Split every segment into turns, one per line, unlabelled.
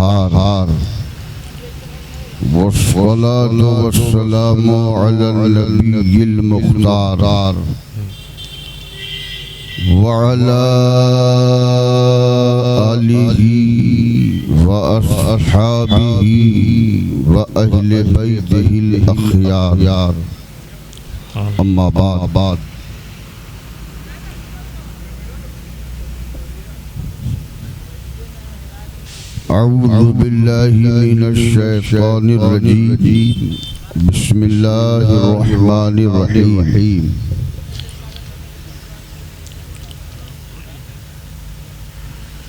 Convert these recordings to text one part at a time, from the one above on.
क़हार वस्सलातु वस्सलामु अला नबिय्यिल मुख्तार व अला आलिहि व अस्हाबिहि व अहले बैतिहिल अख़यार। अम्मा बाद अऊज़ु बिल्लाहि मिनश शैतानिर रजीम बिस्मिल्लाहिर रहमानिर रहीम।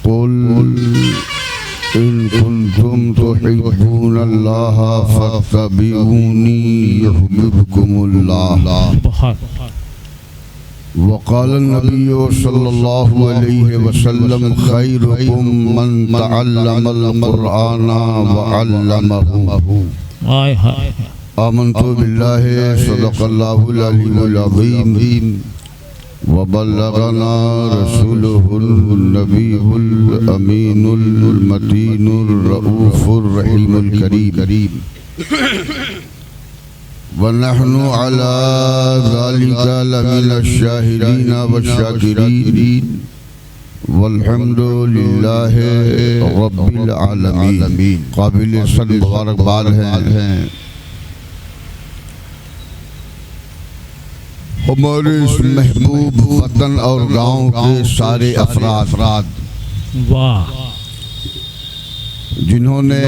कुल इन कुंतुम तुहिब्बूनल्लाह फत्तबिऊनी युहिब्बुकुमुल्लाह। वक़ाल नबिय्यु सल्लल्लाहु अलैहि वसल्लम खैरुकुम मन तअल्लमल क़ुरआना व अल्लमहु। आमनतु बिल्लाहि सदक़ल्लाहुल अलीयुल अज़ीम व बल्लगना रसूलुहुन नबियुल अमीनुल मतीनुर रऊफुर रहीमुल करीम। वनहनु अला ज़ालिका लमिनश शाहिदीन वश्शाकिरीन वल्हम्दुलिल्लाहि रब्बिल आलमीन। काबिल सद मुबारकबाद हैं हमारे इस महबूब वतन और गाँव के सारे अफराद जिन्होंने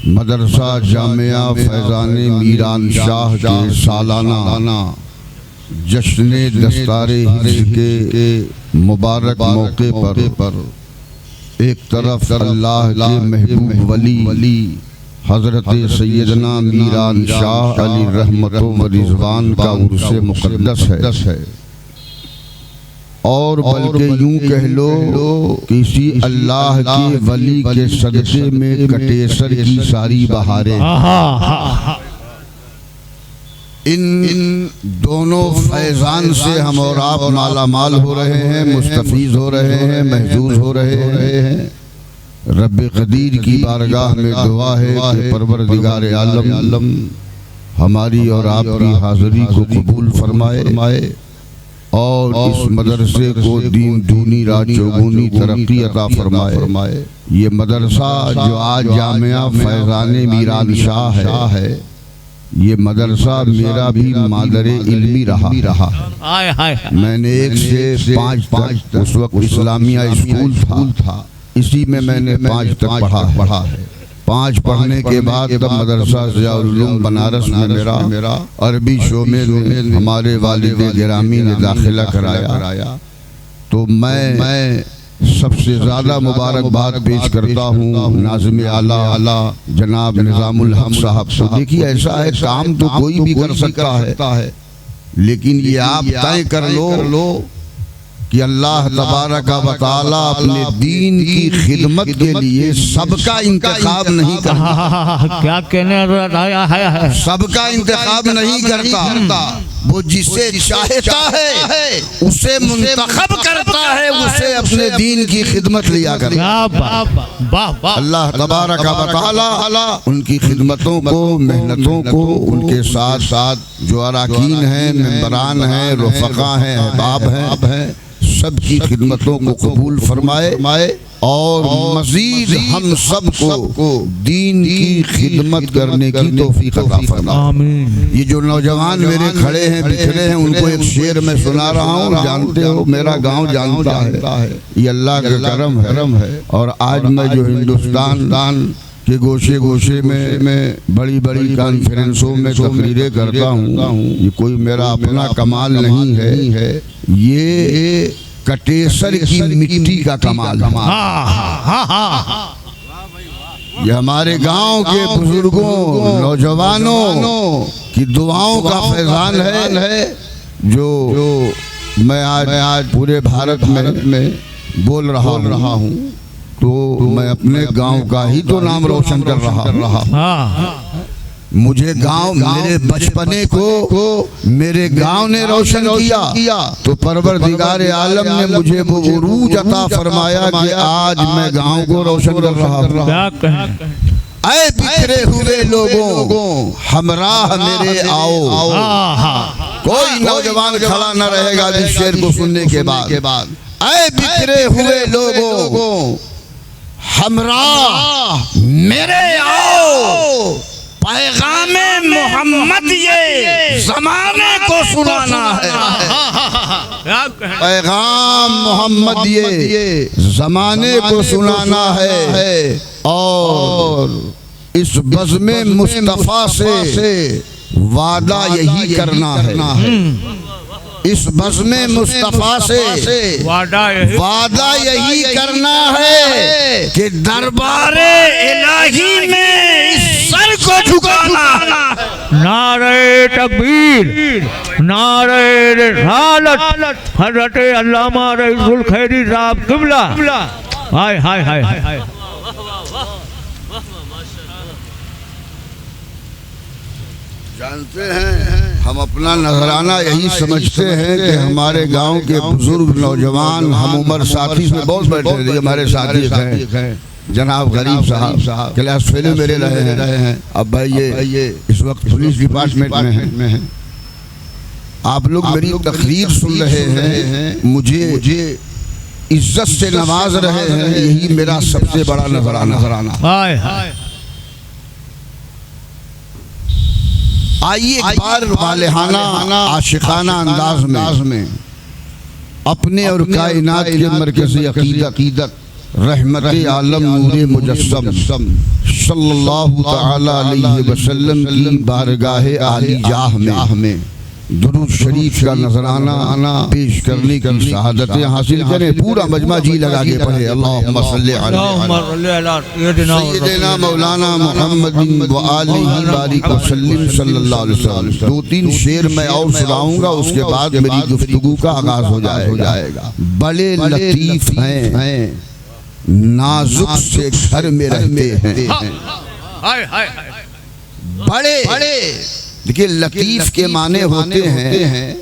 मदरसा जामिया फैज़ान मीरान शाह के सालाना जश्न दस्तारे हिज्र के मुबारक मौके पर एक तरफ अल्लाह के महबूब वली हज़रत सैयदना मीरान शाह अली रहमतो व रिज़वान का उर्से मुक़द्दस है और बल्कि यूं कह लो किसी अल्लाह के वली के सदक़े में कटेसर की सारी बहारें इन दोनों फैज़ान से हम और आप मालामाल हो रहे हैं, मुस्तफ़ीज़ हो रहे हैं, महजूज हो रहे हैं। रब्ब क़दीर की बारगाह में दुआ है कि परवरदिगार आलम हमारी और आपकी हाज़िरी को कबूल फरमाए और इस मदरसे को दीन दूनी रात चौगुनी तरक्की अता फरमाए। ये मदरसा जो आज जामिया फैज़ान मीरान शाह है, ये मदरसा मेरा भी मादर इल्मी रहा। मैंने 1 से 5 उस वक्त इस्लामिया स्कूल था, इसी में मैंने 5 तक पढ़ा है। 5 पढ़ने के बाद तब मदरसा ज़ियाउल उलूम बनारस में मेरा अरबी शोबे में हमारे वालिद गिरामी ने दाखिला कराया। तो मैं सबसे ज़्यादा मुबारकबाद पेश करता हूँ नाज़िम आला जनाब निज़ामुल हक साहब को। देखिए ऐसा है, काम तो कोई भी कर सकता है, लेकिन ये आप तय कर लो कि अल्लाह तबारक व तआला अपने दीन की खिदमत के लिए सबका इंतखाब नहीं करता।
क्या कहने आया है?
सबका इंतखाब नहीं करता, वो जिसे चाहता है उसे मुंतखब करता है, उसे अपने दीन की खिदमत लिया करता। अल्लाह तबारक व तआला उनकी खिदमतों को, मेहनतों को, उनके साथ साथ जो अराकीन हैं, मेंबरान हैं, रुफ़क़ा हैं, अहबाब हैं, सबकी खिदमतों को कबूल फरमाए और मज़ीद हम सबको दीन की खिदमत करने की तौफीक अता फरमाए। ये जो नौजवान मेरे खड़े हैं, बिखरे हैं, उनको एक शेर में सुना रहा हूँ। जानते हो, मेरा गांव जानता है, ये अल्लाह का करम है। और आज मैं जो हिंदुस्तान के गोशे गोशे में बड़ी बड़ी कॉन्फ्रेंसों में तकरीरें करता हूँ, ये कोई मेरा अपना कमाल नहीं है, ये कटेसर की मिट्टी का कमाल है। ये हमारे गांव के बुजुर्गों, नौजवानों की दुआओं का फैज़ान है जो मैं आज पूरे भारत में बोल रहा हूँ। तो मैं अपने गांव का ही तो नाम रोशन कर रहा। मुझे गांव मेरे बचपने को मेरे गांव ने रोशन किया तो परवरदिगार आलम ने मुझे वो उरूज अता फरमाया कि आज मैं गांव को रोशन कर रहा हूं।
क्या कहें?
ऐ बिखरे हुए लोगों हमराह मेरे आओ। कोई नौजवान खड़ा न रहेगा इस शेर को सुनने के बाद। ऐ बिखरे हुए लोगों हमराह मेरे आओ, पैगामे मोहम्मद ये जमाने को सुनाना है। पैगाम मोहम्मद ये जमाने को सुनाना है और इस बज़्म मुस्तफ़ा से वादा यही करना है। इस बज़्म मुस्तफ़ा से वादा यही करना है कि दरबारे इलाही में इस सर को झुकाना।
नारे तकबीर, नारे रिसालत, हज़रत अल्लामा रईसुल खैरी साहब क़िबला। हाय हाय हाय हाय।
जानते हैं हम अपना नजराना यही समझते हैं कि हमारे गांव के बुजुर्ग नौजवान हम उम्र साथी में बहुत बैठे थे। हमारे साथी हैं जनाब गरीब साहब क्लास फेल मेरे रहे हैं। अब भाई ये इस वक्त पुलिस डिपार्टमेंट में है। आप लोग मेरी तकरीर सुन रहे हैं, मुझे इज्जत से नवाज रहे हैं, यही मेरा सबसे बड़ा नजराना। आइए एक बार वालेहाना आशिकाना अंदाज में अपने और कायनात के मरकज़ी अक़ीदत रहमत आलम नूरे मुजस्सम सल्लल्लाहु तआला अलैहि वसल्लम की बारगाह आली जाह में दुरूद शरीफ का नजराना पेश करने की शहादतें हासिल करें। पूरा मजमा जी लगा के पढ़े अल्लाहुम्मा सल्ली अला सय्यिदना मौलाना मुहम्मदिन व आलिहि बारिक वसल्लम सल्लल्लाहु अलैहि वसल्लम। दो तीन शेर मैं और सुनाऊंगा, उसके बाद मेरी गुफ्तगू का आगाज हो जाएगा। बड़े लतीफ हैं, नाजुक से घर में रहते हैं। बड़े देखिए लतीफ के माने होते हैं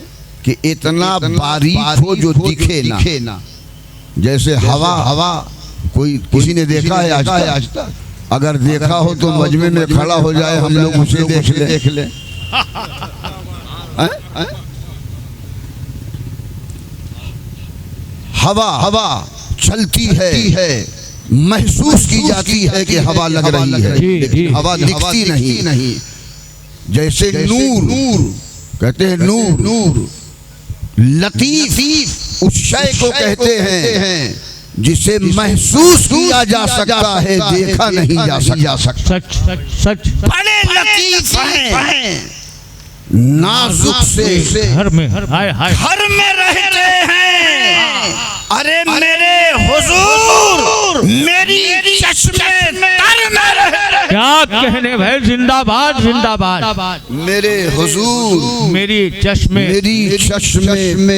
कि इतना बारीक हो जो दिखे ना। जैसे हवा कोई किसी ने देखा है आज तक? अगर देखा हो तो मजमे में खड़ा हो जाए, हम लोग उसे देख ले। हवा चलती है, महसूस की जाती है कि हवा लग रही है, लेकिन हवा दिखती नहीं। जैसे नूर कहते हैं, नूर लतीफ उस शय को कहते हैं जिसे महसूस किया जा सकता है, देखा नहीं जा सकता।
सच
बड़े लतीफ हैं, नाजुक से
घर में
रहते हैं। अरे मेरे हुजूर मेरी चश्मे तर में रहते।
क्या कहने भाई, जिंदाबाद जिंदाबाद।
मेरे हुजूर
मेरी चश्मे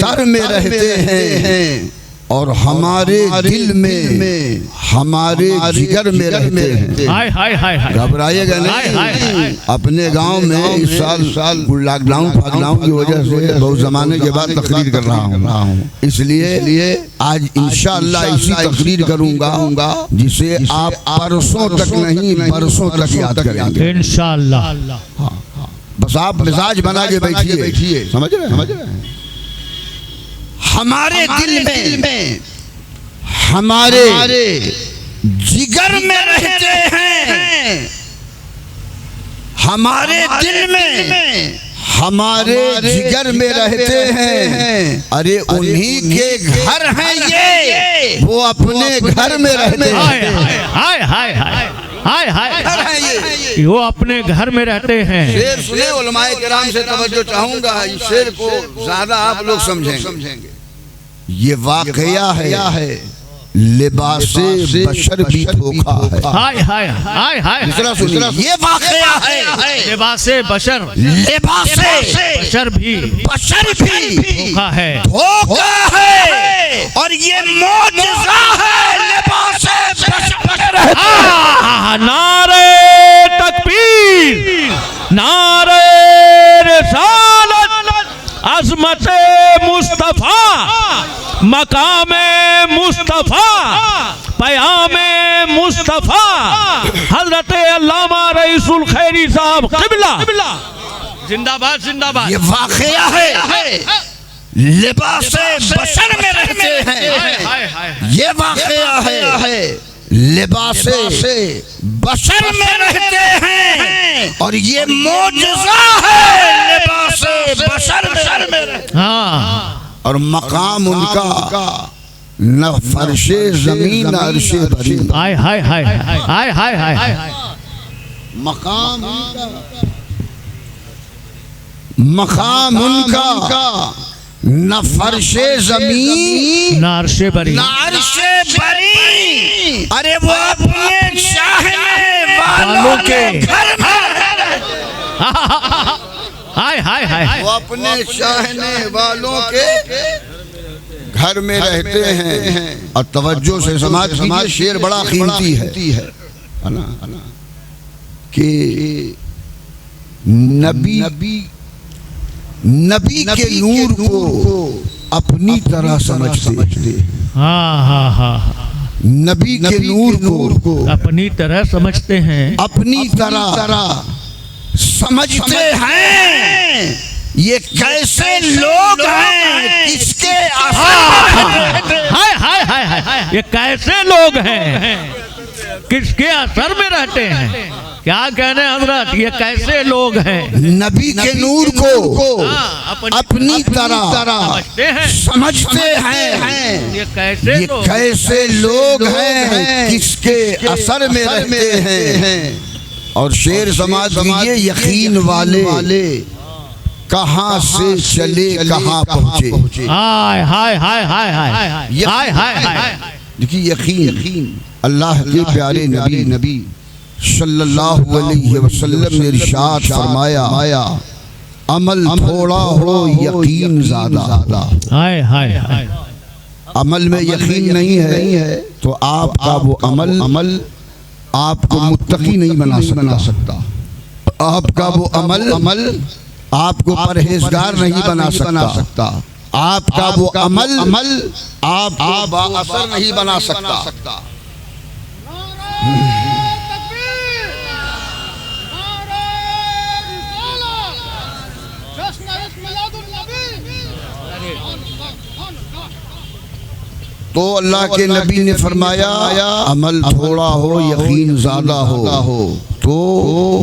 तर में रहते हैं और हमारे दिल में हमारे जिगर में रहते हैं।
हाय
घबराइएगा नहीं। अपने गांव में इस साल लॉकडाउन की वजह से बहुत जमाने के बाद तकरीर कर रहा हूँ, इसलिए आज इंशाअल्लाह इसी तकरीर करूंगा जिसे आप परसों तक नहीं बरसों तक याद करेंगे
इंशाअल्लाह।
बस आप मिजाज बना के बैठिए। समझ रहे हैं? हमारे दिल में हमारे जिगर में रहते हैं। हमारे दिल में हमारे जिगर में रहते हैं। अरे उन्हीं के घर हैं ये, वो अपने घर में रहते हैं।
हाय वो अपने घर में रहते हैं।
शेर सुने, उलमाए किराम से तवज्जो चाहूंगा, इस शेर को ज्यादा आप लोग समझेंगे। ये वाकया है, लिबासे बशर भी धोखा है।
हाय
दूसरा सुनिए, ये वाकया है,
लिबासे बशर भी धोखा है।
और ये मौजज़ा है, लिबासे बशर।
नारे तकबीर, मकाम मुस्तफा पयामे मुस्तफा हजरत अल्लामा रईसुल खैरी साहब क़िबला जिंदाबाद जिंदाबाद।
ये वाक़या है, लिबासे बशर में रहते हैं। ये वाक़या है, लिबासे बशर में रहते हैं और ये मौजज़ा है, लिबासे बशर में रहते हैं।
हाँ,
और मकाम उनका न फर्शे ज़मीन न अर्शे बरी।
हाय हाय हाय हाय हाय हाय।
मकाम उनका न फर्शे ज़मीन
ना अर्शे बरी,
न अर्शे बरी। अरे वो अपने चाहने वालों के घर में,
हाय हाय हाय,
वो अपने चाहने वालों के घर में रहते हैं। और तवज्जो से समाज शेर बड़ा कीमती है ना, कि नबी के नूर को अपनी तरह समझते।
हाँ हाँ हाँ,
नबी के नूर को
अपनी तरह समझते हैं,
अपनी तरह समझते हैं। ये कैसे लोग हैं, किसके
हाय हाय हाय हाय, ये कैसे लोग हैं, किसके असर में रहते हैं। क्या कहने हजरत, ये कैसे लोग हैं।
नबी के नूर को अपनी तरह समझते हैं।
ये
कैसे लोग हैं, किसके असर में रहते हैं। और शेर समाज ये यकीन वाले कहाँ से चले कहाँ पहुँचे।
हाय हाय हाय हाय हाय हाय हाय।
देखिए यकीन अल्लाह के प्यारे नबी सल्लल्लाहु अलैहि वसल्लम ने इरशाद फरमाया, अमल थोड़ा हो यकीन ज़्यादा।
हाय हाय हाय।
अमल में यकीन नहीं है तो आपका वो अमल आपको मुत्तकी नहीं बना सकता। आपका वो अमल आपको परहेजगार नहीं बना सकता। आपका वो अमल आपको बाअसर नहीं बना सकता। तो अल्लाह के नबी ने फरमाया, अमल थोड़ा हो यकीन ज़्यादा हो तो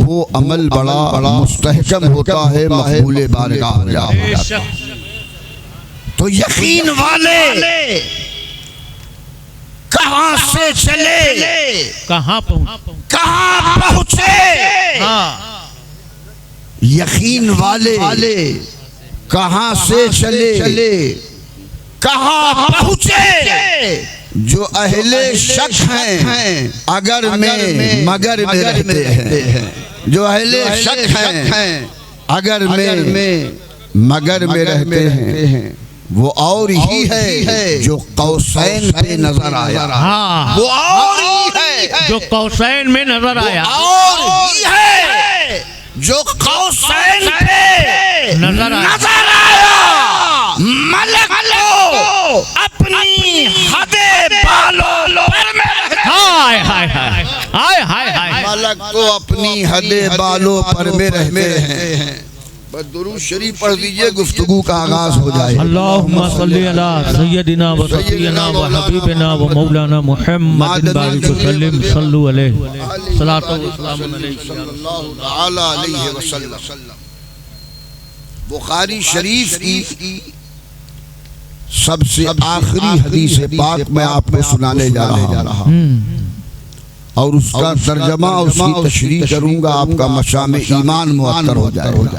वो अमल बड़ा मुस्तहकम होता है, मकबूल बारगाह। तो यकीन वाले कहाँ से चले
कहाँ
पहुँचे। यकीन वाले कहाँ से चले कहाँ पहुँचे। जो अहले शक हैं अगर में मगर में रहते हैं। जो अहले शक हैं अगर में मगर में रहते हैं, वो और ही है जो कौसैन पे नजर आया।
हाँ,
वो और ही है
जो कौसैन में नजर आया।
और ही है जो कौसैन पे नजर आया। मलक को अपनी हदे बालों पर में,
हाय हाय हाय हाय हाय हाय।
मलक को अपनी हदे बालों पर में रहते हैं। बस दुरूद शरीफ पढ़ दीजिए, गुफ्तगू का आगाज हो जाए।
अल्लाहुम्मा सल्ली अला सय्यदिना व सफीना व हबीबना व मौलाना मुहम्मद वसल्लम सल्लु अलैहि सलातो व सलाम
सल्लल्लाहु तआला अलैहि वसल्लम। बुखारी शरीफ की सबसे आखिरी हदीस पाक मैं आपको सुनाने जा रहा हूँ और उसका तर्जमा उसकी तशरीह करूंगा। आपका मशाम ईमान मुअत्तर हो जाएगा।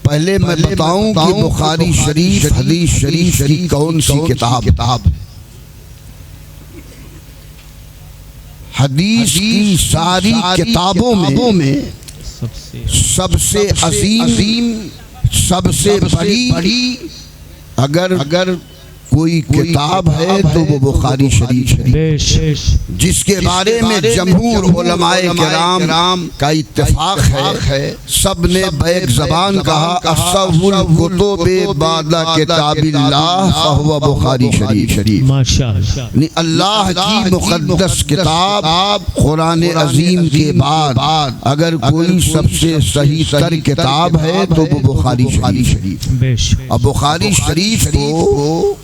पहले मैं बताऊं कि बुखारी शरीफ हदीस शरीफ की कौन सी किताब। हदीस की सारी किताबों में सबसे अजीम सबसे बड़ी अगर कोई किताब है तो वो बुखारी शरीफ है, जिसके बारे में जमहूर उलमाए किराम का इत्तेफाक है। सब ने बैक ज़बान कहा असहुल कुतुबे बादा किताबिल्लाह फहुवा बुखारी शरीफ। माशाअल्लाह, अल्लाह की मुक़द्दस किताब कुरान अजीम के बाद अगर कोई सबसे सही तर किताब है तो वो बुखारी शरीफ। अब बुखारी शरीफ को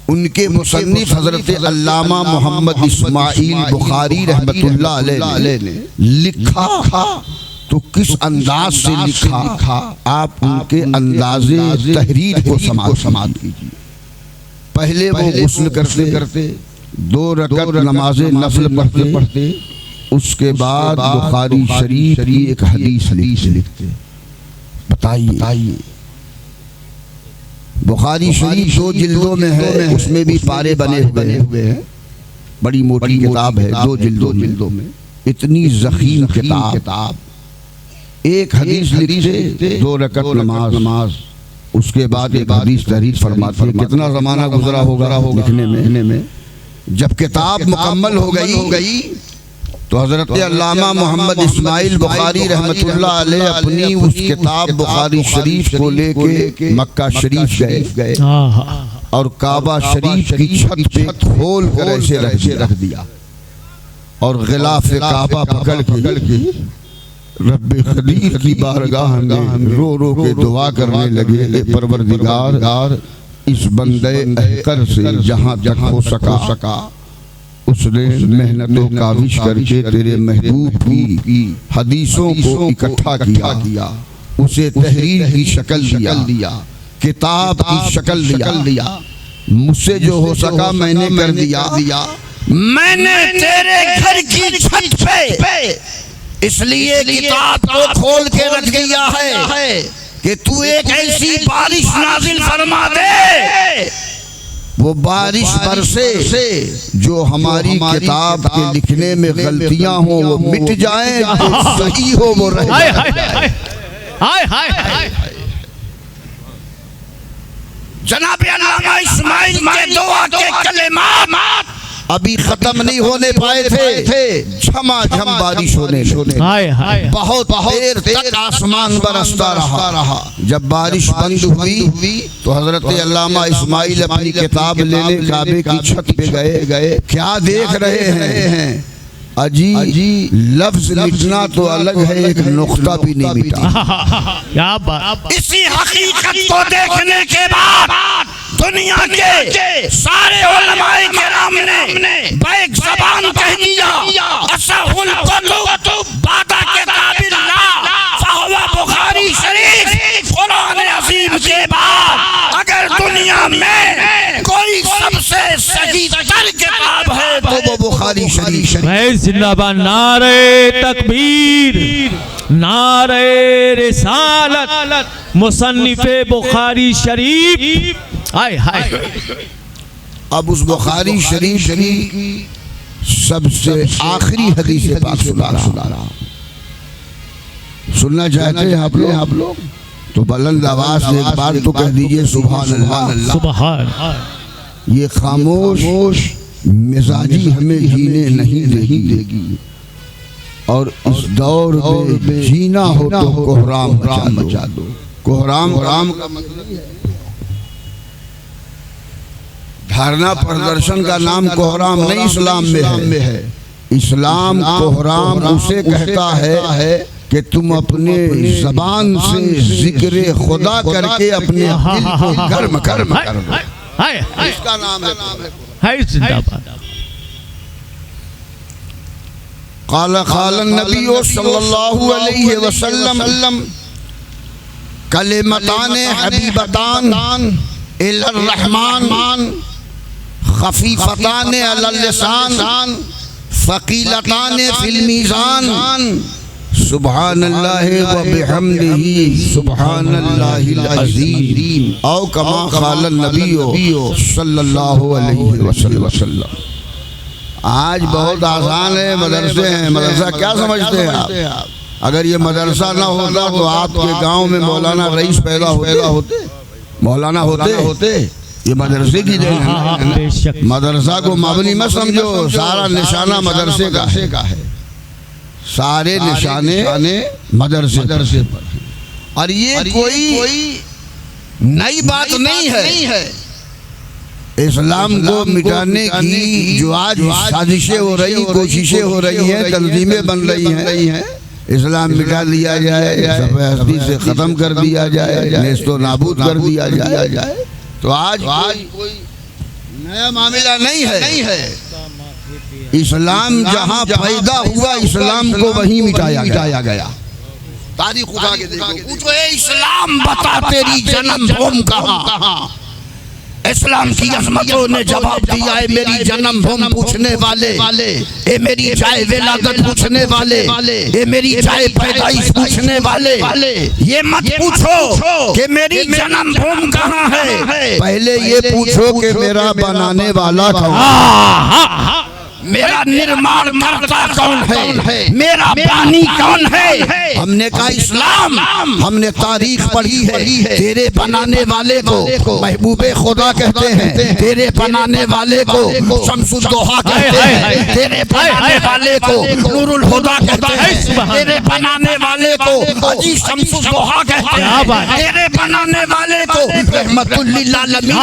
उनके मुसन्निफ हजरत अल्लामा मोहम्मद इस्माइल बुखारी रहमतुल्लाह अलैह ने लिखा, तो किस अंदाज से लिखा आप उनके अंदाज़े तहरीर को समाअत कीजिए। पहले वो गुस्ल करते 2 रकअत नमाज़े नफल पढ़ते, उसके बाद बुखारी शरीफ की एक हदीस लिखते। बताइए, बुखारी शरीफ 2 जिल्दों में है, उसमें भी पारे बने हुए हैं, बड़ी मोटी किताब है, 2 जिल्दों में। इतनी ज़ख़ीम किताब, एक हदीस लिखते 2 रकअत नमाज, उसके बाद एक हदीस तहरीर फरमाते। कितना ज़माना गुजरा होगा लिखने में। जब किताब मुकम्मल हो गई तो हजरत अल्लामा मोहम्मद इस्माइल बुखारी रहमतुल्लाह अलैह अपनी उस किताब बुखारी शरीफ को लेके मक्का शरीफ गए और काबा शरीफ की छत पे खोल कर ऐसे रख दिया और गिलाफ काबा पकड़ के रब्बे क़दीर की बारगाह में रो के दुआ करने लगे, परवरदिगार इस बंदे अहकर से जहाँ तक हो सका उसने मेहनतों काविश करके तेरे महबूब की हदीसों को इकट्ठा किया, उसे तहरीर की शक्ल दिया, किताब की शक्ल दिया। मुझसे जो हो सका मैंने कर दिया। मैंने तेरे घर की छत पे इसलिए किताब को खोल के रख दिया है कि तू एक ऐसी बारिश नाजिल फरमा दे, वो बारिश बरसे जो हमारी किताब के लिखने में गलतियां हो वो मिट जाएं, जो सही हो वो रहे। जनाब अल्लामा इस्माइल के दुआ के कलेमात अभी खत्म नहीं होने पाए थे, झमाझम बारिश होने बहुत देर तक आसमान बरसता रहा। जब बारिश बंद हुई तो हजरत अल्लामा इस्माइल अपनी किताब लेने काबे की छत पे गए। क्या देख रहे हैं? अजी लफ्ज मिटना तो अलग है, एक नुक्ता भी नहीं मिटा।
क्या बात।
इसी हकीकत को देखने के बाद दुनिया के सारे उलमाए किराम ने बैक ज़बान कह दिया असहुल कुतुब बादा किताबिल्लाह फहुवा बुखारी शरीफ। कुरान अज़ीम के बाद अगर दुनिया में कोई सबसे सही तर किताब है तो वो बुखारी शरीफ।
जिंदाबाद, नारे तकबीर, नारे रिसालत, मुसन्निफे बुखारी शरीफ। हाय हाय।
अब उस बुखारी शरीफ की सबसे आखिरी हदीस पाक सुनना चाहते हैं आप लोग तो बुलंद आवाज से एक बार तो कह दीजिए सुभान अल्लाह। सुभान। ये खामोश मिजाजी हमें जीने नहीं देगी और इस दौर में जीना हो तो कोहराम मचा दो। कोहराम का मतलब है धरना प्रदर्शन का नाम कोहराम नहीं इस्लाम में है। इस्लाम कोहराम उसे कहता है कि तुम अपने ज़बान से जिक्र खुदा करके अपने दिल को गर्म कर दो। इसका नाम है
जिंदाबाद।
क़ाल नबी सल्लल्लाहु अलैहि वसल्लम कलिमतान हबीबतान इलर रहमान खफीफतान अलल लिसान फ़क़ीलतान फिल मीज़ान सुब्हानल्लाहि व बिहम्दिही सुब्हानल्लाहिल अज़ीम औ कमा क़ाल नबी सल्लल्लाहु अलैहि वसल्लम। आज बहुत आसान है, मदरसे हैं। मदरसा क्या समझते हैं आप? अगर ये मदरसा ना होता तो आपके गांव में मौलाना रईस पैदा होते, मौलाना होते। ये मदरसे की देन
हाँ,
है।
बेशक।
मदरसा को मबनी मत समझो, सारा निशाना मदरसे का है, सारे निशाने मदरसे पर हैं। और ये कोई नई बात नहीं है। इस्लाम को मिटाने की जो आज साजिशें हो रही, कोशिशें हो रही हैं, तंजीमें बन रही हैं, इस्लाम मिटा लिया जाए, सफ़ेदी से ख़त्म कर दिया जाए, नेस्तो नाबूद कर दिया जाए, तो आज कोई नया मामला नहीं है। इस्लाम जहाँ पैदा हुआ, इस्लाम को वहीं मिटाया गया। तारीख उठा के देखो, पूछो ए इस्लाम बता तेरी जन्मभूमि कहाँ? इस्लाम की अज़मतों ने जवाब दिया है मेरी जन्मभूमि पूछने वाले, ए मेरी जाए विलादत पूछने वाले, ए मेरी जाए पैदाइश पूछने वाले, ये मत पूछो कि मेरी जन्मभूमि कहाँ है, पहले ये पूछो कि मेरा बनाने वाला कौन है, मेरा निर्माण करता कौन है, मेरा बानी कौन है। हमने कहा इस्लाम, हमने तारीख पढ़ी है, तेरे बनाने वाले को महबूबे खुदा कहते हैं, तेरे बनाने वाले को शम्सुद्दोहा कहते हैं, तेरे बनाने वाले को नूरुल हुदा कहते हैं, तेरे बनाने वाले को अजी शम्सुद्दोहा कहते हैं, तेरे बनाने वाले को रहमतुल लिल आलमीन,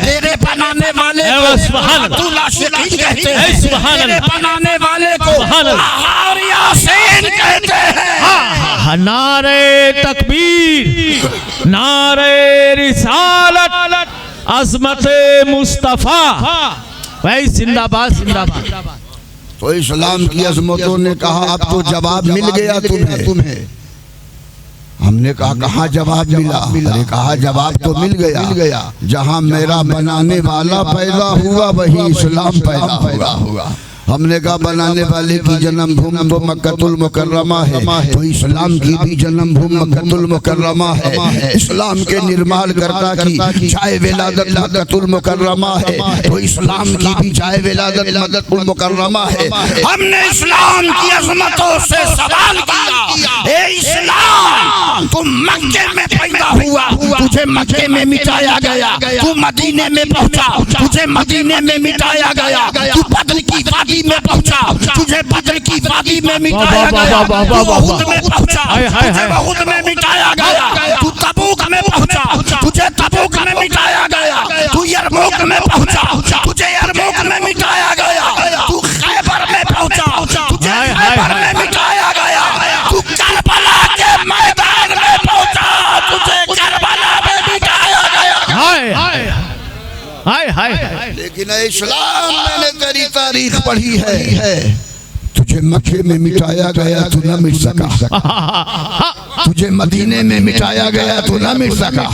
तेरे बनाने वाले को रहमतुल आशिकीन कहते हैं, तेरे बनाने वाले को अहार यासीन कहते हैं।
नारे तकबीर, नारे रिसालत, अज़मत मुस्तफा, भाई जिंदाबाद जिंदाबाद।
तो इस्लाम की अज़मतों ने कहा अब तो जवाब मिल गया तुम्हें। हमने कहा कहाँ जवाब मिला? अरे कहा जवाब तो मिल गया, जहाँ मेरा बनाने वाला पैदा हुआ वही इस्लाम पैदा हुआ। हमने कहा बनाने वाले की जन्मभूमि तो मक्कतुल मुकर्रमा है, तो इस्लाम की भी जन्मभूमि मक्कतुल मुकर्रमा है। इस्लाम के निर्माण करता की जाए विलादत मक्कतुल मुकर्रमा है, तो इस्लाम की भी जाए विलादत मक्कतुल मुकर्रमा है। हमने इस्लाम की अज़मतों से सवाल किया, ए इस्लाम तुम मक्के में पैदा हुआ, तुझे मक्के में मिटाया गया, तू मदीने में पहुंचा, तुझे मदीने में मिटाया गया, तू बदर की वादी में पहुंचा, तुझे बदर की वादी में मिटाया गया, तू उहुद में पहुंचा, तुझे उहुद में मिटाया गया, तू तबूक में पहुंचा, तुझे तबूक में मिटाया गया, तू यरमुक में पहुंचा, तुझे यरमुक में मिटाया गया, तू खैबर में पहुंचा, तुझे खैबर में मिटाया गया, तू करबला के मैदान में पहुंचा, तुझे करबला में मिटाया गया।
हाय।
लेकिन इस्लाम मैंने तेरी तारीख पढ़ी है, तुझे मक्के में मिटाया गया तू न मिट सका, तुझे मदीने में मिटाया गया तू न मिट सका,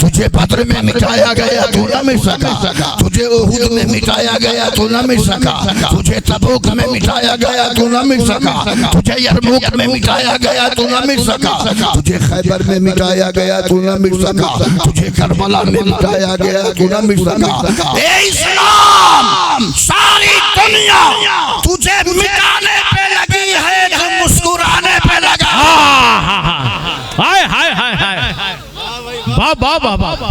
तुझे बदर में मिटाया गया तू न मिट सका, तुझे उहुद में मिटाया गया तू न मिट सका, तुझे तबूक में मिटाया गया तू न मिट सका, तुझे यरमुक में मिटाया गया तू न मिट सका, तुझे खैबर में मिटाया गया तू न मिट सका, तुझे करबला में मिटाया गया तू न मिट सका। ए इस्लाम सारी दुनिया तुझे मिटाने पे लगी है, तू मुस्कुराने पे लगा।
हाय वाह।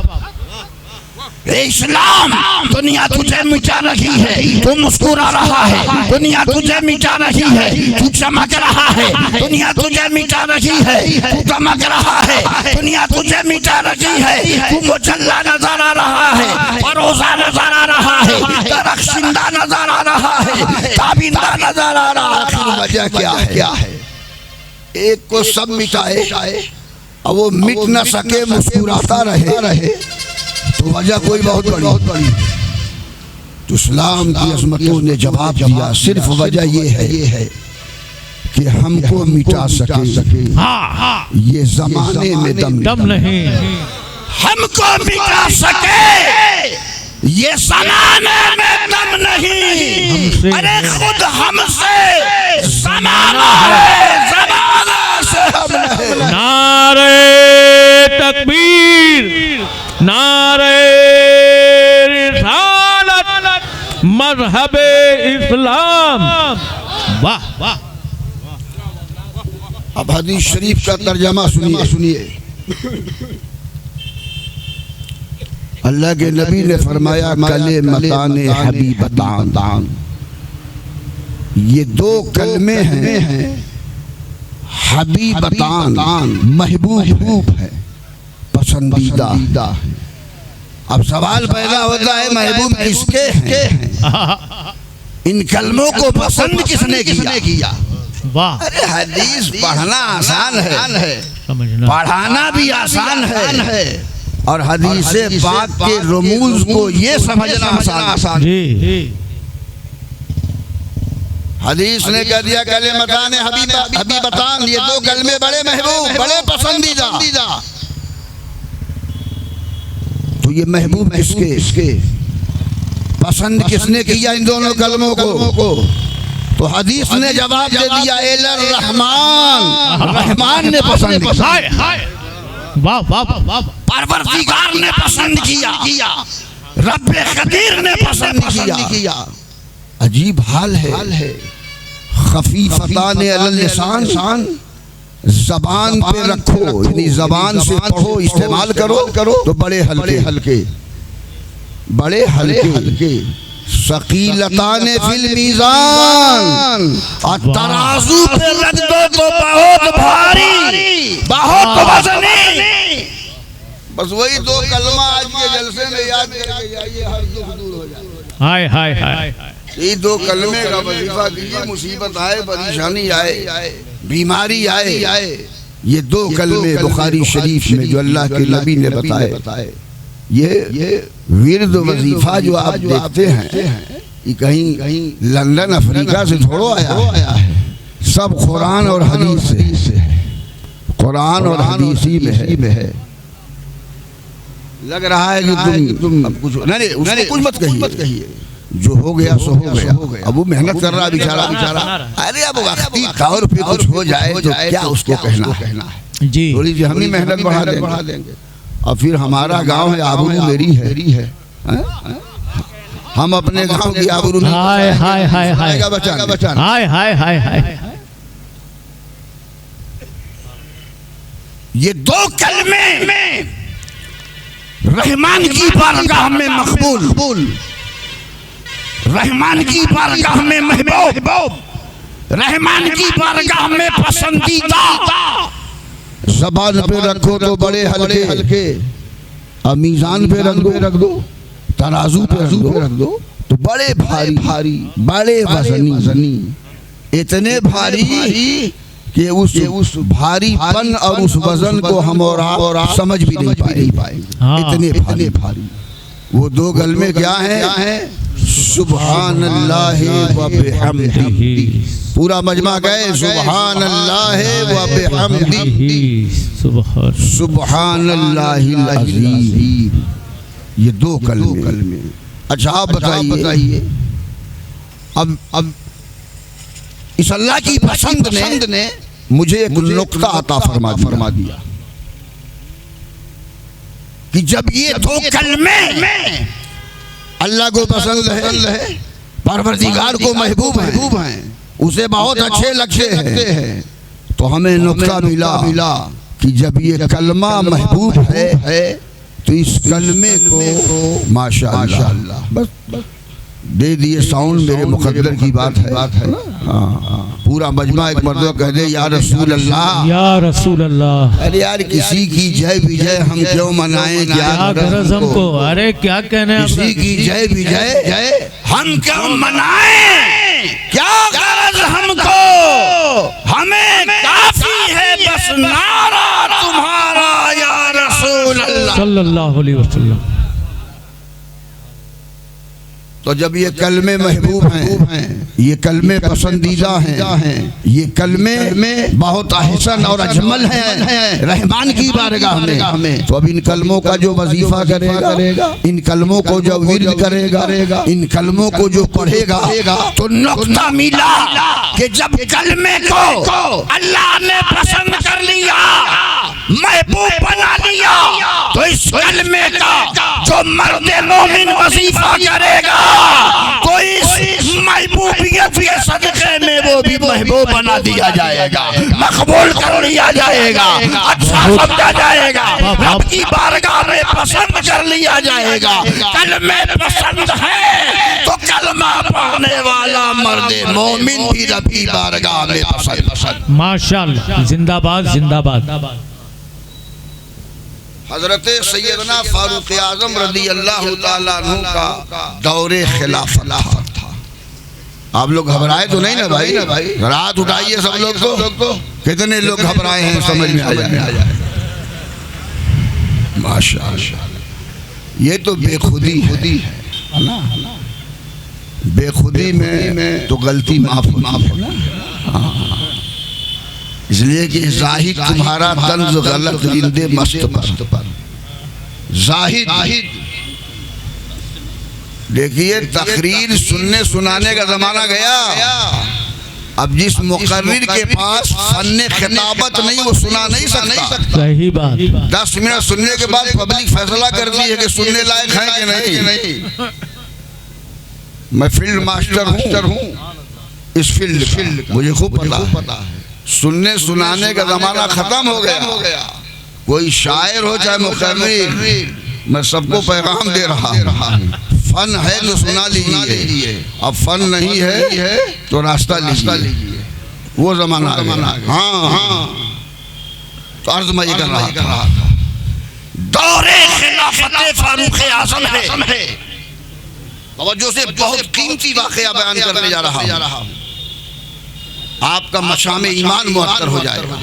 इस्लाम दुनिया तुझे मिटा रही है, तू मुस्कुरा रहा है, दुनिया तुझे मिटा रही है, तू चमक रहा है, दुनिया तुझे मिटा रही है, तू चमक रहा है, दुनिया तुझे मिटा रही है, तू मुजल्ला नजर आ रहा है, फरोजा नजर आ रहा है, दरख्शिंदा नजर आ रहा है, ताबिंदा नजर आ रहा है। आखिर वजह क्या है? एक को सब मिटाए और वो मिट न सके, मुस्कुराता रहे, तो वजह कोई बहुत बड़ी। तो इस्लाम की अज़मतों ने जवाब दिया, सिर्फ वजह ये है कि हमको मिटा सके ये जमाने में दम नहीं, हमको मिटा सके ये ज़माने में दम नहीं। अरे खुद हमसे ज़माना है, ज़माना से हम नहीं।
नारे तकबीर, नारे रिसालत, मज़हबे इस्लाम। वाह।
अब हदीस शरीफ का तर्जमा सुनिए। अल्लाह के नबी ने फरमाया कले मताने हबीबतान, ये दो कलमे हैं, हबीबतान महबूब है, पसंदीदा। अब सवाल पैदा होता है महबूब किसके हैं? इन कलमों को पसंद किसने किया?
वाह,
अरे हदीस पढ़ना आसान है,
समझना
पढ़ाना भी आसान है, और हदीस पाक के रमूज को ये समझना आसान।
जी
हदीस ने कह दिया कले मताने हबीबतान, ये दो कलमे बड़े महबूब, बड़े पसंदीदा। तो ये महबूब किसके, पसंद किसने किया इन दोनों कलमों को? तो हदीस ने जवाब दे दिया रहमान, रहमान ने पसंद किया,
वाह वाह वाह,
परवरदिगार ने पसंद किया, रब्बे कदीर ने पसंद किया। अजीब हाल है। खफीफतान अलल लिसान, जबान पे रखो, यानी जबान से पढ़ो, इस्तेमाल करो तो बड़े हल्के। सकीलतान फिल मीज़ान, और तराजू पे रख दो तो बहुत भारी, बहुत वज़नी। बस वही दो कलमा आज के जलसे में याद करके जाइए, हर दुख दूर हो जाए।
हाय
ये दो कलमे का वजीफा कीजिए, मुसीबत आए, परेशानी आए, बीमारी आए, ये दो कलमे बुखारी शरीफ में जो अल्लाह के नबी ने बताए, ये विर्द वजीफा जो आप देखते हैं, ये कहीं लंदन अफ्रीका से थोड़ा आया है, सब कुरान और हदीस से है, कुरान और हदीसी में है। लग रहा है कि तुम अब कुछ नहीं, कुछ मत कहिए, जो हो गया सो हो गया। अब वो मेहनत कर रहा बेचारा। अरे अब वक्ती तौर पे कुछ हो जाए तो क्या उसको कहना है
जी,
थोड़ी सी हम ही मेहनत बढ़ा देंगे। और फिर हमारा गांव है, आबरू मेरी है, हम अपने गांव की आबरू बचाना। ये दो कलमे रहमान की बारगाह में मकबूल, रहमान की बारगाह में महबूब, रहमान की बारगाह में पसंदीदा। ज़बान पे रखो तो बड़े हल्के, और मीज़ान पे रख दो, तराजू पे रख दो तो बड़े भारी, बड़े वज़नी, इतने भारी कि उस भारीपन और उस वजन को हम और आप समझ भी नहीं पाएंगे, इतने भारी। वो दो कलमे क्या हैं? सुब्हानल्लाह व बिहम्दिही, पूरा मजमा गए सुब्हानल्लाह व बिहम्दिही, सुब्हानल्लाहिल अज़ीम। ये दो कलमे। अच्छा आप बताइए, अब इस अल्लाह की पसंद ने मुझे एक नुक्ता अता फरमा दिया कि जब ये दो कलमे अल्लाह को पसंद है, परवरदिगार को महबूब हैं, उसे बहुत अच्छे लगते हैं, तो हमें नुक्ता मिला कि जब ये कलमा महबूब है तो इस कलमे को माशाअल्लाह बस दे दिए साउंड। मेरे मुकद्दर की बात है। हाँ, पूरा मजमा एक मर्द कह दे या रसूल अल्लाह,
या रसूल अल्लाह।
अरे यार किसी की जय विजय हम क्यों मनाएं, क्या
गरज हमको? अरे क्या कहने,
किसी की जय विजय हम क्यों मनाएं, क्या गरज हमको? हमें काफी है बस नारा तुम्हारा या रसूल अल्लाह
सल्लल्लाहु अलैहि वसल्लम।
तो जब ये कलमे महबूब हैं, ये कलमे पसंदीदा हैं, ये कलमे बहुत अहसन और अजमल हैं रहमान की बारगाह में, तो अब इन कलमों का जो वजीफा करेगा, इन कलमों को जो विर्द करेगा, इन कलमों को जो पढ़ेगा, तो नुक्ता मिला कि जब कलमे को अल्लाह ने पसंद कर लिया, महबूब बना लिया, तो इस कलमे का जो मर्द मोमिन वजीफा करेगा, तो इस महबूबियत के सदक़े में वो भी महबूब बना दिया जाएगा, मकबूल कर लिया जाएगा, अच्छा समझा जाएगा, रब की बारगाह में पसंद कर लिया जाएगा। कलमे पसंद है तो कलमा पढ़ने वाला मर्द मोमिन भी रब की बारगाह में पसंद।
माशाअल्लाह, जिंदाबाद जिंदाबाद।
हजरत सैयदना फारूक आजम रज़ी अल्लाह ताला अन्हु का दौरे खिलाफत था। आप लोग घबराए तो नहीं ना भाई? रात उठाइए सब लोग को। कितने लोग घबराए हैं समझ में आ जाए। माशाअल्लाह, ये तो बेखुदी है ना। बेखुदी में तो गलती माफ है ना। इसलिए कि जाहिद तुम्हारा तंज गलत जिंदे मस्त पर जाहिद। देखिए, तकरीर सुनने सुनाने का जमाना गया। अब जिस मुकर्रिर के पास फन्ने खिताबत नहीं, वो सुना नहीं सकता।
सही बात।
10 मिनट सुनने के बाद पब्लिक फैसला करती है कि सुनने लायक है कि नहीं। मैं फील्ड मास्टर हूँ इस फील्ड, मुझे खूब पता है। सुनने सुनाने का जमाना खत्म हो गया। कोई शायर हो चाहे मुकर्रिर, मैं सबको पैगाम दे रहा हूँ, फन है तो सुना लीजिए, अब फन नहीं है तो रास्ता लीजिए। वो जमाना आ गया। हाँ, तो अर्ज मैं ये कर रहा था, दौरे खिलाफत फारूक आज़म है। तवज्जो से बहुत कीमती वाक़या बयान करने जा रहा हूँ, आपका मशामे ईमान मुअत्तर हो जाएगा।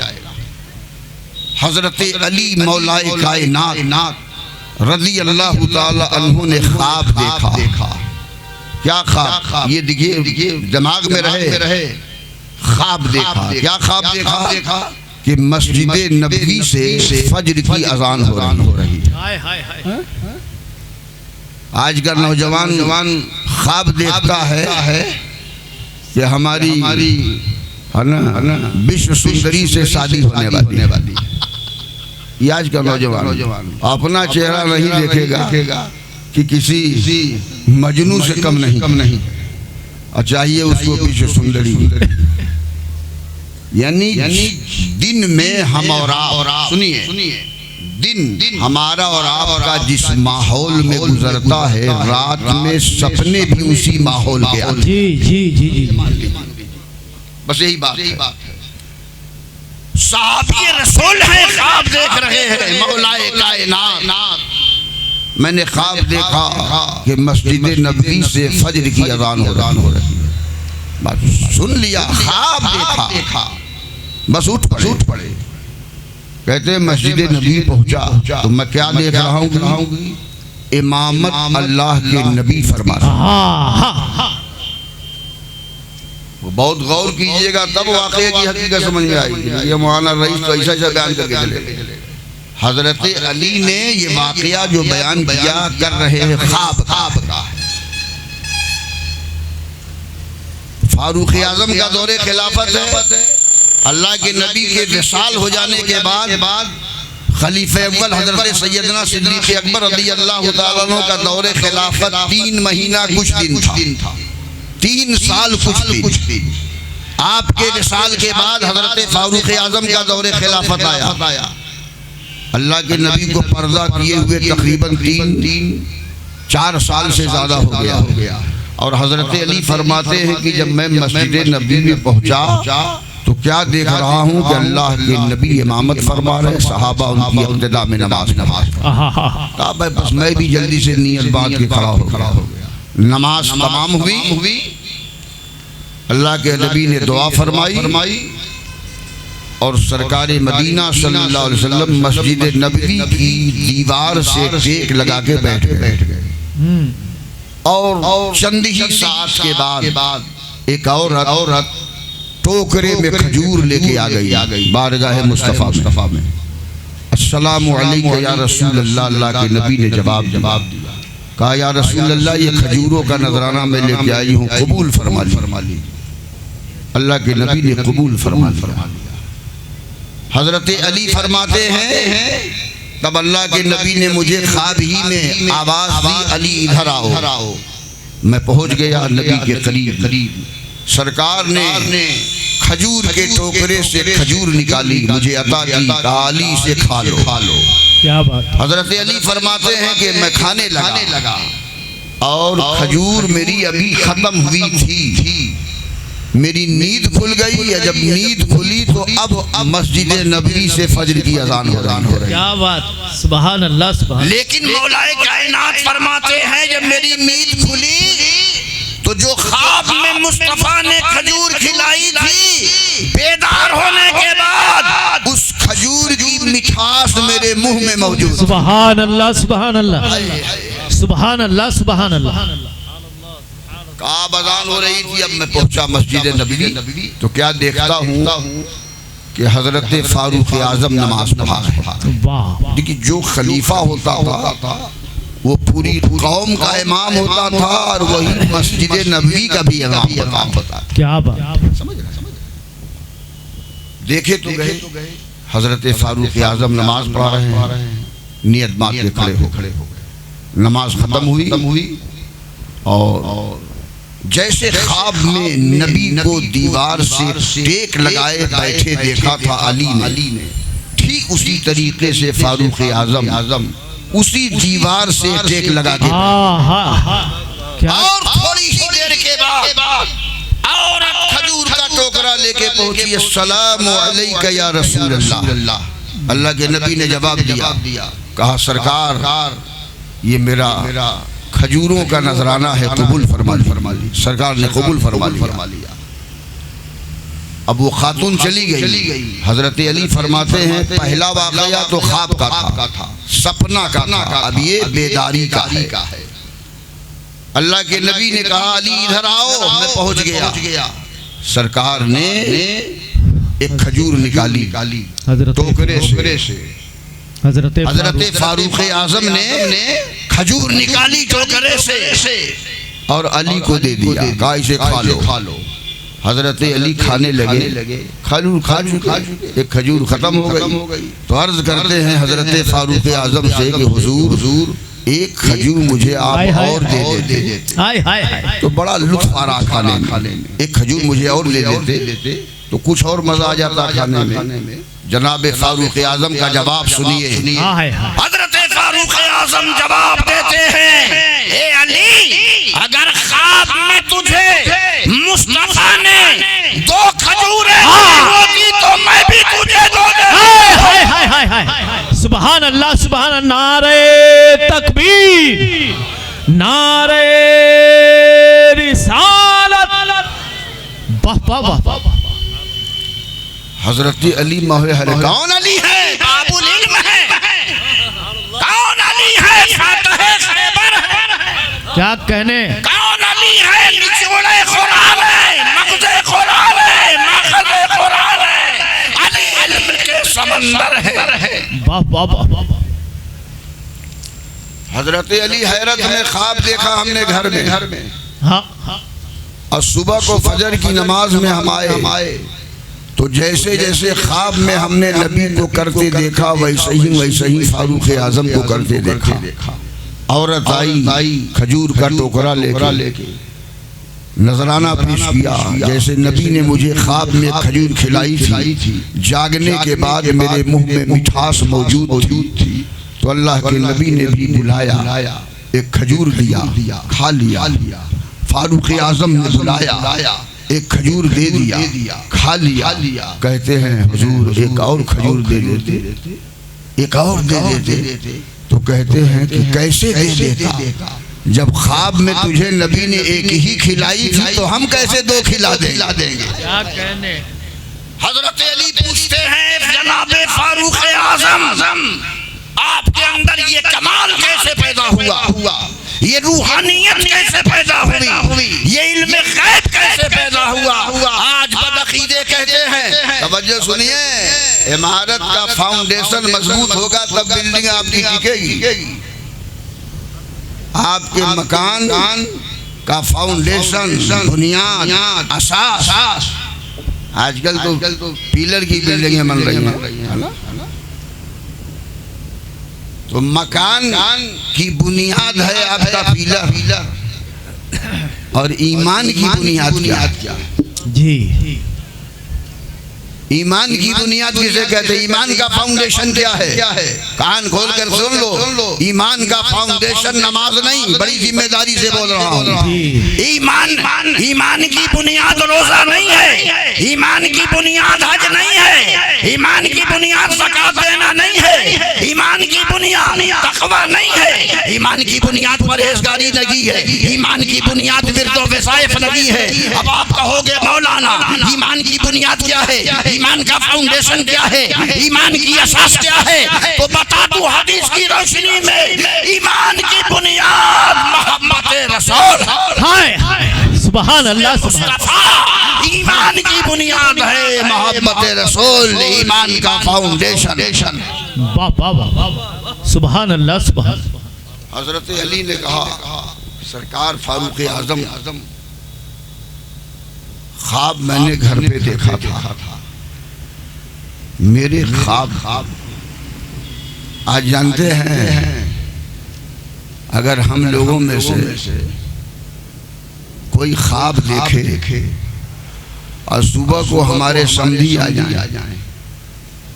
हजरत अली मौलाए कायनात रज़ी अल्लाह ताला अन्हु ने ख्वाब देखा। क्या ख्वाब? ये देखिए, दिमाग में रहे। ख्वाब देखा। क्या ख्वाब देखा? कि मस्जिद नबवी से फज्र की अजान हो रही है। आज का नौजवान ख्वाब देखता है कि हमारी है ना विश्व सुंदरी से शादी होने वाली। ये आज का नौजवान अपना चेहरा नहीं देखेगा कि किसी मजनू से कम नहीं, और चाहिए उसको विश्व सुंदरी। यानी दिन में हम और आप, सुनिए, दिन हमारा और आपका जिस माहौल में गुजरता है, रात में सपने भी उसी माहौल के आते हैं। जी। बस यही बात है। साहबी रसूल है, ख्वाब देख रहे हैं मौलाए कायनात। मैंने ख्वाब देखा कि मस्जिद नबवी से फज्र की अज़ान हो रही है। बस सुन लिया, ख्वाब देखा, बस उठ पड़े। कहते हैं मस्जिद नबी पहुंचा तो मैं क्या देख रहा हूँ? इमामत अल्लाह के नबी फरमा रहे। बहुत गौर कीजिएगा, तब वाक़े की हकीकत समझ में आएगी। ये मौलाना रईस तो ऐसा बयान करके चले। हजरत अली ने ये वाक़या जो बयान किया कर रहे हैं ख्वाब का। फारूक आज़म का दौरे खिलाफत है। अल्लाह के नबी के विसाल हो जाने के बाद खलीफे अव्वल हजरत सैयदना सिद्दीक़ अकबर रज़ी अल्लाह ताला अन्हु का दौरे खिलाफत 3 महीना कुछ दिन था। 3 साल कुछ दिन। आपके विसाल के बाद हजरत फारूक आज़म का दौरे खिलाफत आया। अल्लाह के नबी को पर्दा किए हुए तकरीबन 3-4 साल से ज़्यादा हो गया। और हजरत अली फरमाते हैं कि जब मैं मस्जिद नबी में पहुंचा तो क्या देख रहा हूँ कि अल्लाह के नबी इमामत फरमा रहे, सहाबा उनकी इक़्तिदा में नमाज। कहा बस मैं भी जल्दी से नियत बांध के खड़ा हो गया। नमाज तमाम हुई। अल्लाह के नबी ने दुआ फरमाई और सरकार मदीना सल्लल्लाहु अलैहि वसल्लम मस्जिद नबवी की दीवार से टेक लगा के बैठ गए। और चंद ही साथ के बाद एक औरत टोकरे में खजूर लेके आ गई बारगाह मुस्तफ़ा में। अस्सलामु अलैका या रसूल अल्लाह। अल्लाह के नबी ने जवाब दिया। कहा या रसूल अल्लाह, ये खजूरों का नजराना मैं लेके आई हूँ, कबूल फरमा ली। अल्लाह के नबी ने कबूल फरमा लिया। हजरत अली फरमाते हैं तब अल्लाह के नबी ने मुझे ख्वाब ही में आवाज दी, अली इधर आओ। मैं पहुंच गया नबी के करीब। सरकार ने खजूर के टोकरे से खजूर निकाली, मुझे अता की, कहा अली से खा लो।
क्या बात।
हजरत अली फरमाते हैं कि मैं खाने लगा और खजूर मेरी अभी खत्म हुई थी, मेरी नींद खुल गई। या जब नींद खुली तो अब मस्जिद नबवी से फजर की अजान हो रही है।
क्या बात, सुभान अल्लाह सुभान।
लेकिन मौलाए कायनात फरमाते हैं जब मेरी नींद खुली तो जो ख्वाब में मुस्तफा ने खजूर खिलाई थी, बेदार होने के बाद उस खजूर की मिठास मेरे मुंह में मौजूद।
सुभान अल्लाह सुभान अल्लाह सुभान अल्लाह सुभान अल्लाह।
कब अज़ान हो रही थी, अब मैं पहुंचा मस्जिद नबवी तो क्या देखता हूँ कि हजरत फारूक आजम नमाज पढ़ा है। देखिए जो खलीफा होता था वो पूरी कौम का इमाम होता था और वही मस्जिद नबवी का भी इमाम होता।
क्या बात,
समझ देखे तो गए हजरत फारूक आजम नमाज पढ़ा रहे हैं, नियत बात के खड़े हो गए। नमाज खत्म हुई और जैसे ख्वाब में नबी को दीवार से टेक लगाए बैठे देखा था अली ने, ठीक उसी तरीके से फारूक आजम उसी दीवार से टेक लगा के और थोड़ी ही देर के बाद और खजूर का टोकरा लेके पहुंची। अस्सलामु अलैका या रसूल अल्लाह। अल्लाह के नबी ने जवाब दिया, कहा सरकार ये मेरा खजूरों का नजराना है, कबूल फरमा ली। सरकार ने कबूल फरमा लिया। अब वो खातून चली गई। हजरत अली फरमाते हैं पहला वाकया तो ख्वाब का था, सपना का था, अब ये बेदारी का है। अल्लाह के नबी ने कहा अली इधर आओ, मैं पहुंच गया। सरकार ने एक खजूर निकाली टोकरे से। हजरत फारूक आजम ने खजूर निकाली टोकरे से और अली को दे दिया, कहा इसे खा लो। हजरत अली खाने लगे, खजूर खा चुके, एक खजूर खत्म हो गई। तो अर्ज करते हैं हजरत फारूक आजम से कि हुजूर एक खजूर मुझे आप और दे देते तो बड़ा लुत्फ आ रहा खाने में। एक खजूर मुझे और दे देते तो कुछ और मजा आ जाता खाने में। जनाब फारूक आजम का जवाब सुनिए। हजरत फारूक आजम जवाब देते हैं, ए अली अगर ख्वाब में तुझे मुस्तफा ने 2 खजूरें दी तो मैं भी तुझे दो दूंगा।
सुभान अल्लाह सुभान अल्लाह। नारे तकबीर, नारे रिसालत, वाह वाह वाह।
हजरत अली माहे हरे कौन अली है? बाबुल इल्म है। कौन अली है? फातह खैबर है।
क्या कहने?
कौन अली है? निचोड़े कुरान है, मगज़े कुरान है, माखज़े कुरान है, अली इल्म के समंदर है।
वाह वाह वाह।
हजरत अली हैरत में ख्वाब देखा हमने घर में।
हाँ।
और सुबह को फजर की नमाज में हम आए तो जैसे जैसे ख्वाब में हमने नबी को करते देखा वैसे ही फारूक आजम को करते देखा। औरत आई खजूर का टोकरा लेके नजराना पेश किया, जैसे नबी ने मुझे ख्वाब में खजूर खिलाई थी। जागने के बाद मेरे मुंह में मिठास मौजूद थी तो अल्लाह के नबी ने भी बुलाया, एक खजूर दिया, खा लिया। फारूक आजम ने बुलाया, एक खजूर दे दिया, खा लिया। कहते हैं हुजूर एक और खजूर दे देते, एक और दे देते। तो कहते हैं कि कैसे दे देता, जब ख्वाब में तुझे नबी ने एक ही खिलाई थी तो हम कैसे 2 खिला देंगे।
क्या कहने?
हजरत अली पूछते हैं जनाब फारूक आजम आपके अंदर ये कमाल कैसे पैदा हुआ, ये रूहानियत कैसे पैदा हुई, ये इल्म गैब कैसे पैदा हुआ। आज बदअकीदे कहते हैं, तवज्जो सुनिए, इमारत का फाउंडेशन मजबूत होगा तब बिल्डिंग आपकी टिकेगी। आपके मकान का फाउंडेशन, बुनियाद, असास, आजकल तो पिलर की बिल्डिंगें बन रही हैं। तो मकान की बुनियाद है आपका पिलर, और ईमान की बुनियाद क्या?
जी,
ईमान की बुनियाद किसे कहते हैं? ईमान का फाउंडेशन क्या है? कान खोल कर सुन लो। ईमान का फाउंडेशन नमाज नहीं, बड़ी जिम्मेदारी से बोल रहा हूँ। ईमान की बुनियाद रोजा नहीं है, ईमान की बुनियाद हज नहीं है, ईमान की बुनियाद ज़कात देना नहीं है, ईमान की बुनियाद तक़वा नहीं है, ईमान की बुनियाद परहेज़गारी नहीं है, ईमान की बुनियाद विर्द व वज़ाइफ नहीं है। अब आप कहोगे मौलाना ईमान की बुनियाद क्या है, ईमान का फाउंडेशन क्या है, ईमान की असास क्या है? तो बता दूं हदीस की रोशनी में, ईमान की बुनियाद मोहब्बत रसूल।
हाय सुभान अल्लाह, सुभान।
ईमान की बुनियाद है मोहब्बत रसूल, ईमान का फाउंडेशन।
वाह वाह वाह, सुभान अल्लाह, सुभान।
हजरत अली ने कहा, सरकार फारूक आजम, ख्वाब मैंने घर पे देखा था, मेरे ख्वाब आज जानते हैं, अगर हम लोगों में से कोई ख्वाब देखे और सुबह को हमारे समधी आ जाए,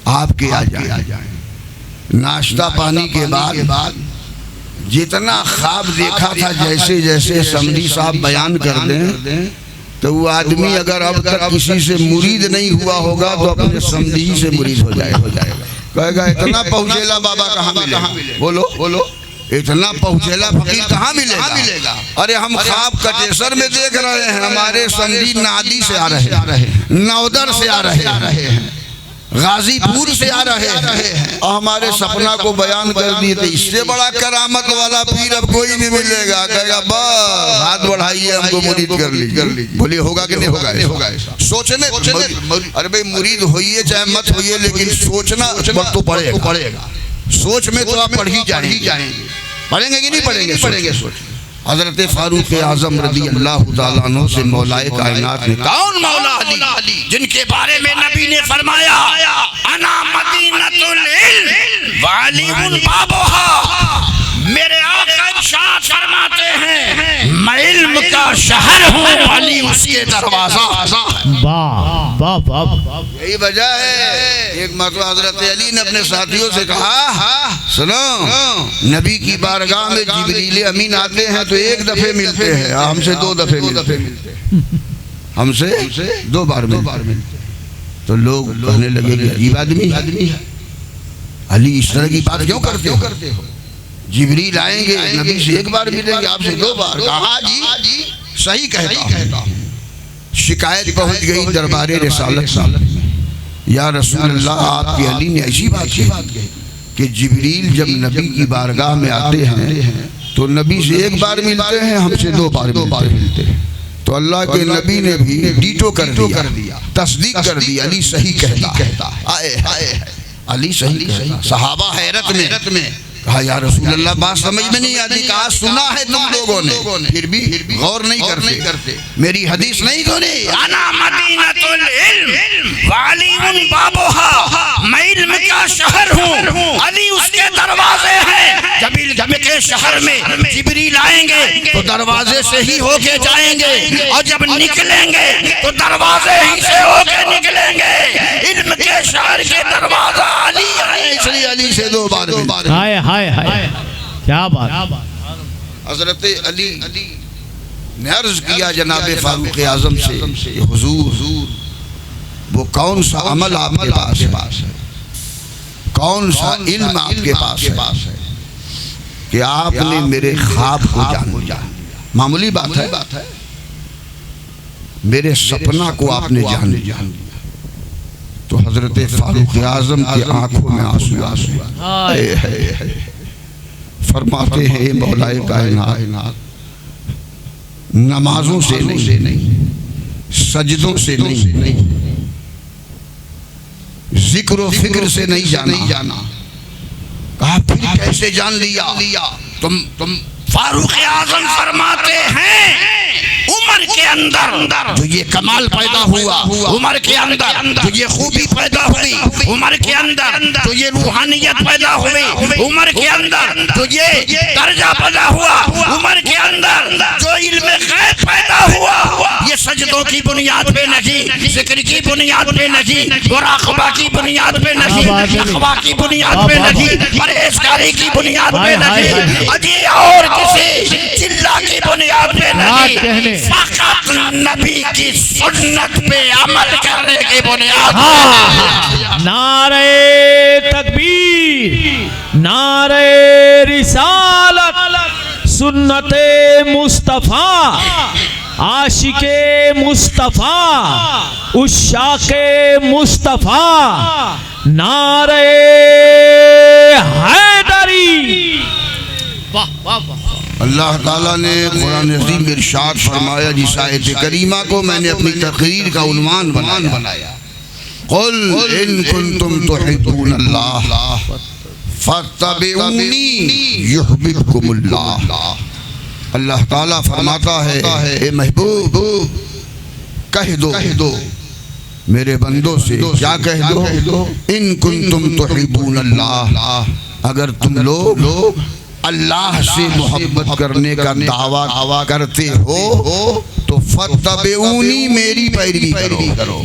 आपके आ जाए, नाश्ता पानी के बाद जितना ख्वाब देखा था, जैसे जैसे समधी साहब बयान कर दें, तो वो आदमी अगर अब तक किसी से मुरीद नहीं हुआ होगा तो अपने समधी से मुरीद हो जाएगा। कहेगा इतना पहुँचेला बाबा कहाँ मिले? बोलो इतना पहुँचेला फकीर कहाँ मिलेगा? अरे हम ख्वाब कटेसर में देख रहे हैं, हमारे समधी नादी से आ रहे हैं, नौदर से आ रहे हैं, गाजीपुर से आ रहे हैं, और हमारे सपना को बयान कर दिए। तो इससे बड़ा करामत वाला पीर अब कोई नहीं मिलेगा। कहेगा बस हाथ बढ़ाइए, हमको मुरीद कर लीजिए। बोलिए होगा कि नहीं होगा? सोचने अरे भाई मुरीद होइए चाहे मत होइए, लेकिन सोचना वक्त तो पड़ेगा। सोच में तो आप पढ़ ही जाएंगे। पढ़ेंगे कि नहीं पढ़ेंगे? सोच। हजरत फारूक आजम रज़ी अल्लाह तआला अन्हु से मौलाए कायनात ने, कौन मौला अली, जिनके बारे में नबी ने फरमाया, अना मदीनतुल इल्म व अलीउन बाबुहा। मेरे आका इरशाद फरमाते हैं, मैं इल्म का शहर हूँ, अली उसके दरवाजा।
वाह वाह वाह,
यही वजह है। एक मरतबा हजरत अली ने अपने साथियों से कहा, सुनो, नबी की बारगाह में जिब्रील अमीन आते हैं तो एक दफे मिलते हैं, हमसे 2 दफे मिलते हैं, हमसे 2 बार मिलते। तो लोग कहने लगे कि अजीब आदमी है, अली इस तरह की बात क्यों करते हो? जिब्रील आएंगे, नबी से 1 बार मिलेंगे, आपसे 2 बार। कहा जी सही कहता हूं। शिकायत पहुंच गई दरबारे रिसालत में, या रसूल अल्लाह, आपके अली ने ऐसी बात कही कि जिब्रील जब नबी की बारगाह में आते हैं तो नबी से 1 बार मिलते हैं, हमसे 2 बार मिलते हैं। तो अल्लाह के नबी ने भी डीटो कर दिया, तस्दीक कर दी, अली सही कहता है। अली सही कहता। सहाबा हैरत में कहा, या रसूल अल्लाह, बात समझ में नहीं आती। कहा, सुना है तुम लोगों ने, फिर भी गौर नहीं करते, मेरी हदीस नहीं सुनी। अना मदीनतुल इल्म व अलीउन बाबुहा, मैं इल्म का शहर हूँ, अली उसके दरवाजे हैं। जब के शहर में जिब्रील आएंगे तो दरवाजे से ही होके जाएंगे, और जब निकलेंगे तो दरवाजे ही से होके निकलेंगे। इल्म के शहर के दरवाजा अली है, इसलिए अली से 2 बार।
हाय हाय हाय, क्या बात।
हजरत अली ने अर्ज किया जनाब फारूक आजम से, हुजूर वो कौन सा अमल आपके पास है, कौन सा इल्म आपके पास है कि आपने मेरे ख्वाब को जान लिया? मामूली बात है, मेरे सपना को आपने जान लिया। तो हजरत फारूक आजम की आंखों में आंसू फरमाते हैं, मौलाए कायनात, नमाजों से नहीं, सजदों से नहीं, जिक्र फिक्र से नहीं जाना। कहा फिर कैसे जान लिया? तुम फारूक आजम फरमाते हैं,
उम्र के अंदर जो ये कमाल पैदा हुआ, उम्र के अंदर जो ये खूबी पैदा हुई, उम्र के अंदर जो ये रूहानियत पैदा हुई, उम्र के अंदर जो ये दर्जा पैदा हुआ, उम्र के अंदर जो इल्म गैब पैदा हुआ, ये सजदों की बुनियाद पे नहीं, जिक्र की बुनियाद पे नहीं, मुराक़बा की बुनियाद पे नहीं, तक़वा की बुनियाद पे नहीं, परहेज़गारी की बुनियाद पे नहीं, अजी और किसी चिल्ला की बुनियाद पे नहीं, फक़त नबी की सुन्नत पे अमल करने की बुनियाद पे।
नारे तकबीर, नारे रिसालत, सुन्नते मुस्तफा, आशिके मुस्तफा, उशाके मुस्तफा, नारे हैदरी। वाह वाह वाह।
अल्लाह ताला ने कुरान अज़ीम में इरशाद फरमाया, जिस आयत करीमा को मैंने अपनी तकरीर का उन्वान बनाया, क़ुल इन कुंतुम तुहिब्बूनल्लाह फत्तबिऊनी युहब्बुकुमुल्लाह। अल्लाह ताला फरमाता है, ए महबूब कह दो मेरे बंदों से, क्या कह दो, इन कुंतुम तुहिब्बूनल्लाह, अगर तुम लोग अल्लाह से मोहब्बत करने का दावा करते हो तो फत्तबिऊनी, मेरी पैरवी करो,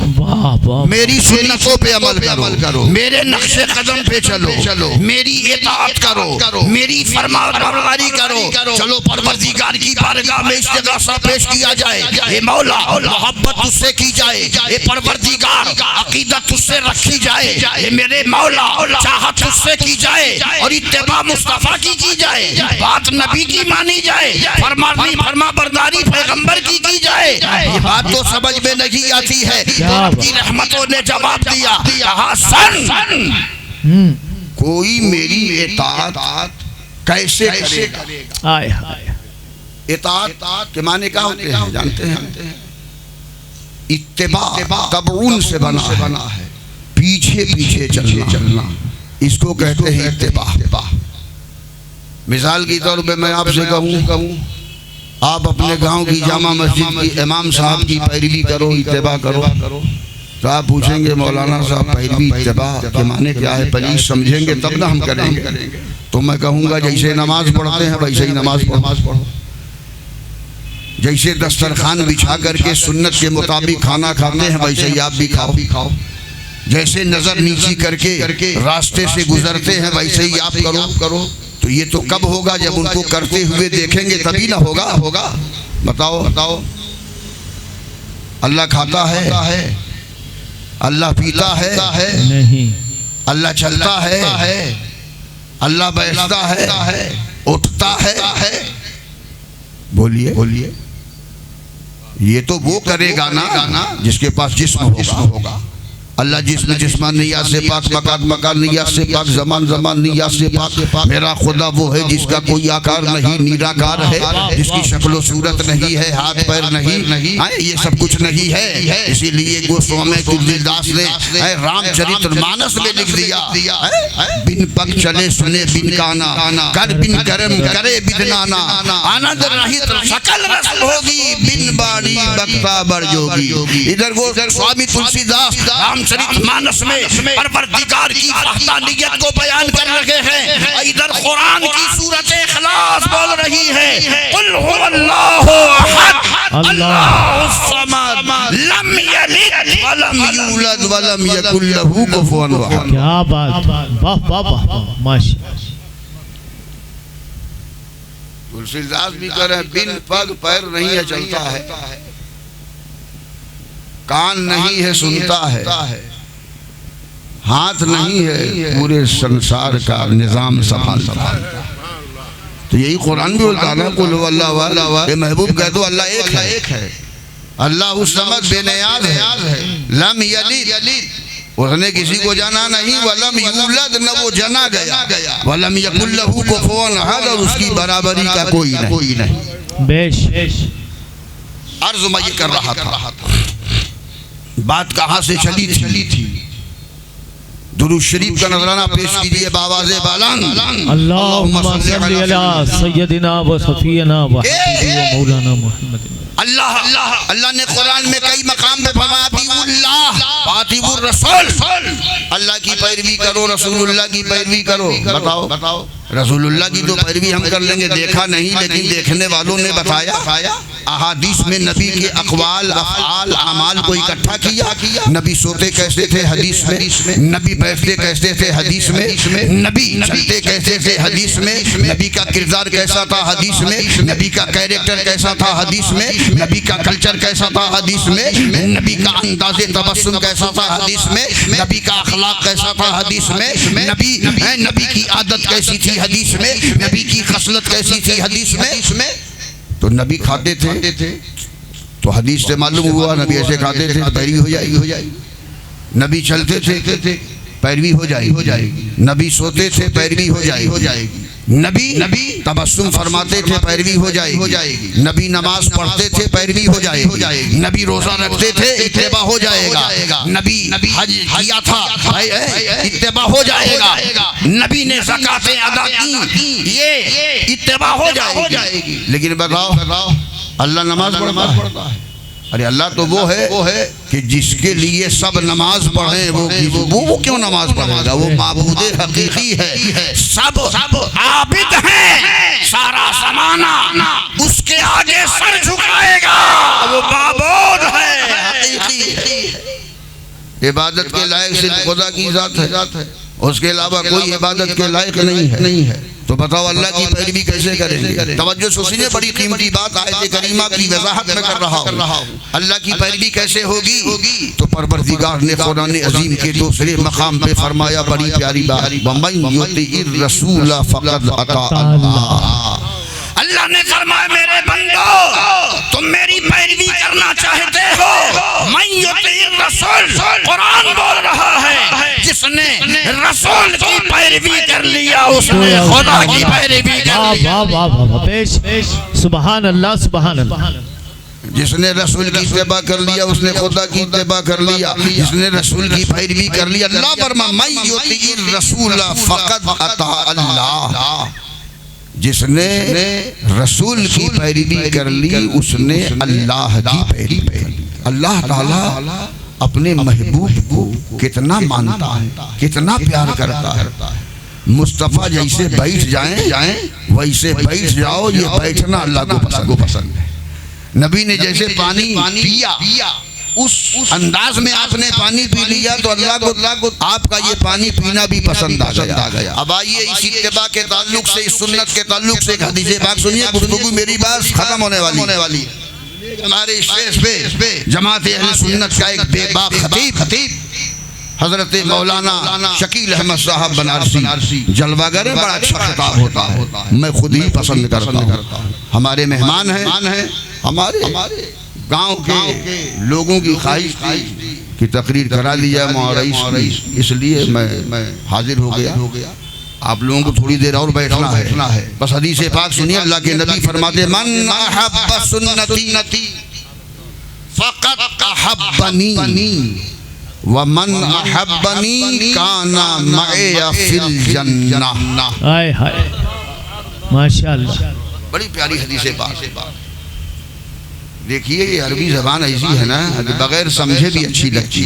मेरी सुन्नतों पे अमल करो, मेरे नक्शे कदम पे चलो, मेरी इताअत करो, मेरी फरमाबरदारी करो। चलो परवरदिगार की बारगाह में इस्तिग़ासा पेश किया जाए, ए मौला मोहब्बत तुझसे की जाए, ए परवरदिगार अकीदत तुझसे रखी जाए, ए मेरे मौला चाहत तुझसे की जाए और इत्तिबा मुस्तफा की जाए, बात नबी की मानी जाए, फरमाबरदारी पैगंबर की जाए। ये बात तो समझ में नहीं आती है, तो आपकी रहमतों ने जवाब दिया, कोई मेरी इताअत कैसे करेगा? इताअत के माने क्या होते हैं जानते हैं? इत्तिबा तबऊन से बना है, पीछे पीछे चलना, इसको कहते हैं इत्तिबा। मिसाल के तौर पे मैं आपसे कहूँ, आप अपने गांव की जामा मस्जिद की इमाम साहब की पैरवी करो, इत्तिबा करो, तो आप पूछेंगे मौलाना साहब पैरवी इत्तिबा के माने क्या है, प्लीज समझेंगे तब ना हम करेंगे। तो मैं कहूँगा जैसे नमाज पढ़ते हैं वैसे ही नमाज पढ़ो, जैसे दस्तरखान बिछा करके सुन्नत के मुताबिक खाना खाते हैं वैसे ही आप भी खाओ, जैसे नजर नीची करके रास्ते से गुजरते हैं वैसे ही आप करो। तो ये तो कब होगा? जब उनको करते हुए देखेंगे तभी ना होगा। बताओ अल्लाह खाता है, अल्लाह पीता है नहीं, अल्लाह चलता है, अल्लाह बैठता है, उठता है। बोलिए, ये तो वो करेगा ना जिसके पास जिस्म होगा। अल्लाह जिस्मानियत से पाक, मकानियत से पाक, ज़मानियत से पाक। मेरा खुदा वो है जिसका कोई आकार नहीं, निराकार है, जिसकी शक्ल सूरत नहीं है, हाथ पैर नहीं, ये सब कुछ नहीं है। इसीलिए गोस्वामी तुलसीदास ने रामचरितमानस में लिख दिया, बिन पग चले सुने बिन काना, कर बिन करम करे बिदनाना, आनंद रहित सकल रस होगी, बिन बाड़ी बक्ता बर जोगी। इधर गोस्वामी तुलसीदास रामचरितमानस में परवरदिगार की वहदानियत को बयान कर रहे हैं, इधर कुरान की सूरत इखलास बोल रही है, कुल हुवल्लाहु अहद अल्लाहुस समद लम यलिद वलम यूलद वलम यकुल लहू कुफुवन अहद।
क्या बात, वाह वाह वाह, माशाअल्लाह।
तुलसीदास भी कह रहे हैं, बिन पग पैर नहीं है चलता है, कान नहीं है सुनता है, हाथ नहीं है पूरे संसार का निजाम संभालता। तो यही कुरान भी बोलता ना, कुल हुवल्लाहु, महबूब कह दो अल्लाह एक है, अल्लाह समद बेनियाज है, लम यलिद, उसने किसी को जाना नहीं, वलम यूलद, न वो जना गया, वलम यकुल लहू कुफुवन अहद, और उसकी बराबरी का कोई नहीं।
बेश
अर्ज मैं ये कर रहा था, बात कहाँ से चली थी? दुरूद शरीफ का नजराना पेश कीजिए बावाज़े बालान।
अल्लाहुम्मा सल्ली अला सय्यदिना व सफीना व हबीबी व मौलाना मुहम्मद।
अल्लाह अल्लाह अल्लाह ने कुरान में कई मकाम पे फरमाया अतीउर रसूल, अल्लाह की पैरवी करो, रसूलुल्लाह की पैरवी करो। बताओ रसूलुल्लाह की तो पैरवी हम कर लेंगे, देखा नहीं लेकिन देखने वालों ने बताया। अहादीस में नबी के अक़वाल अफ़आल अमाल को इकट्ठा किया। नबी सोते कैसे थे हदीस में, नबी बैठते कैसे थे हदीस में, नबी चलते कैसे थे हदीस में, नबी का किरदार कैसा था हदीस में, नबी का कैरेक्टर कैसा था हदीस में, नबी का कल्चर कैसा था हदीस में, नबी का अंदाज़े तबस्सुम कैसा था हदीस में, नबी का अखलाक कैसा था हदीस में, नबी की आदत कैसी थी हदीस में, नबी की खसलत कैसी थी हदीस में। तो नबी खाते थे तो हदीस से मालूम हुआ नबी ऐसे खाते थे, पैरवी हो जाएगी। नबी चलते थे पैरवी हो जाएगी। नबी सोते थे पैरवी हो जाएगी। नबी तबस्सुम फरमाते थे पैरवी हो जाएगी। नबी नमाज पढ़ते थे पैरवी हो जाएगी। नबी रोजा रखते थे इत्तेबा हो जाएगा। नबी हज किया था इत्तेबा हो जाएगा। नबी ने ज़कातें अदा की ये इत्तेबा हो जाएगी। लेकिन बताओ अल्लाह नमाज पढ़ता है? अरे अल्लाह तो वो है कि जिसके लिए सब नमाज पढ़े, वो क्यों नमाज पढ़ेगा? वो माबूद हकीकी है, सब आबिद हैं, सारा ज़माना उसके आगे सर झुकाएगा। वो माबूद है, हकीकी है। इबादत के लायक सिर्फ खुदा की ज़ात है, उसके अलावा कोई इबादत के लायक नहीं है। तो बताओ अल्लाह की पैरवी कैसे करेंगे? तवज्जो से सुनिए, बड़ी कीमती बात आयत करीमा की वजाहत में कर रहा हूँ। अल्लाह की पैरवी कैसे होगी? तो परवरदिगार ने कुरान अजीम के दूसरे मकाम पे फरमाया बड़ी प्यारी बात, वमन युतिइर रसूल फक़द अता अल्लाह। अल्लाह ने फरमाया मेरे बंदो तुम मेरी पैरवी करना चाहते हो, मैं युतिइर रसूल, कुरान बोल रहा है, जिसने रसूल की पैरवी कर लिया उसने खुदा की पैरवी कर लिया।
वाह सुभान अल्लाह सुभान अल्लाह।
जिसने रसूल की इत्तिबा कर लिया उसने खुदा की इत्तिबा कर लिया। जिसने रसूल की पैरवी कर लिया, अल्लाह फरमाया मैं युतिइर रसूल फक़द अता अल्लाह। जिसने रसूल की पैरवी कर ली उसने अल्लाह की पैरवी कर ली। अल्लाह ताला अपने महबूब को कितना मानता है, कितना प्यार करता है। मुस्तफ़ा जैसे बैठ जाएं वैसे बैठ जाओ, ये बैठना अल्लाह को पसंद है। नबी ने जैसे पानी पिया उस अंदाज में आपने पानी पी लिया तो अल्लाह को आपका ये पानी पीना भी पसंद आ गया। अब आइए इस इत्तिबा के ताल्लुक से, इस सुन्नत के ताल्लुक से एक हदीस पाक सुनिए। गुफ्तगू मेरी बात खत्म होने वाली है। हमारे स्टेज पे जमात अहले सुन्नत का एक बेबाक खतीब हजरत मौलाना शकील अहमद साहब बनारसी जलवागर, बड़ा अच्छा खिताब होता है, मैं खुद ही पसंद करता हूँ। हमारे मेहमान हैं, हमारे गांव के लोगों की ख्वाहिश थी कि तकरीर करा दी जाए मौलवी, इसलिए मैं हाजिर हो गया। आप लोगों को थोड़ी देर और बैठना है। बस हदीस पाक सुनिए। अल्लाह के नबी फरमाते मन अहब्ब सुन्नती फ़क़द अहब्बनी व मन अहब्बनी काना मअया फिल जन्नह।
हाय हाय माशाअल्लाह,
बड़ी प्यारी हदीस पाक। देखिए ये अरबी ज़बान ऐसी है ना बगैर समझे भी अच्छी लगती,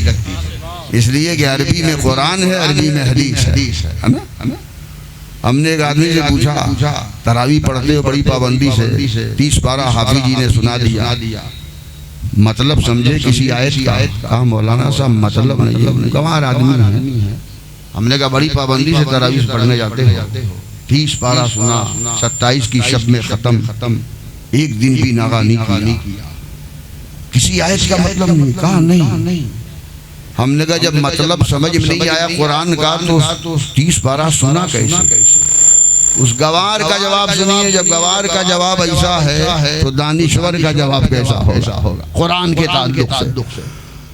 इसलिए कि अरबी में कुरान है, अरबी में हदीस है ना। हमने एक आदमी से पूछा तरावी पढ़ते हो बड़ी पाबंदी से, 30 पारा हाफिज जी ने सुना दिया, मतलब समझे किसी आयत का? कहा मौलाना साहब मतलब नहीं, गंवार आदमी है। हमने कहा बड़ी पाबंदी से तरावी पढ़ने जाते हो, 30 पारा सुना, 27 की शब में खत्म, एक दिन भी नागा नहीं किया, किसी आयत का मतलब नहीं। कहा नहीं। हमने कहा जब मतलब समझ में नहीं आया कुरान का तो 30 पारा सुना कैसे? उस गवार का जवाब सुनिए। जब गवार का जवाब ऐसा है तो दानिश्वर का जवाब कैसा होगा कुरान के ताल्लुक से?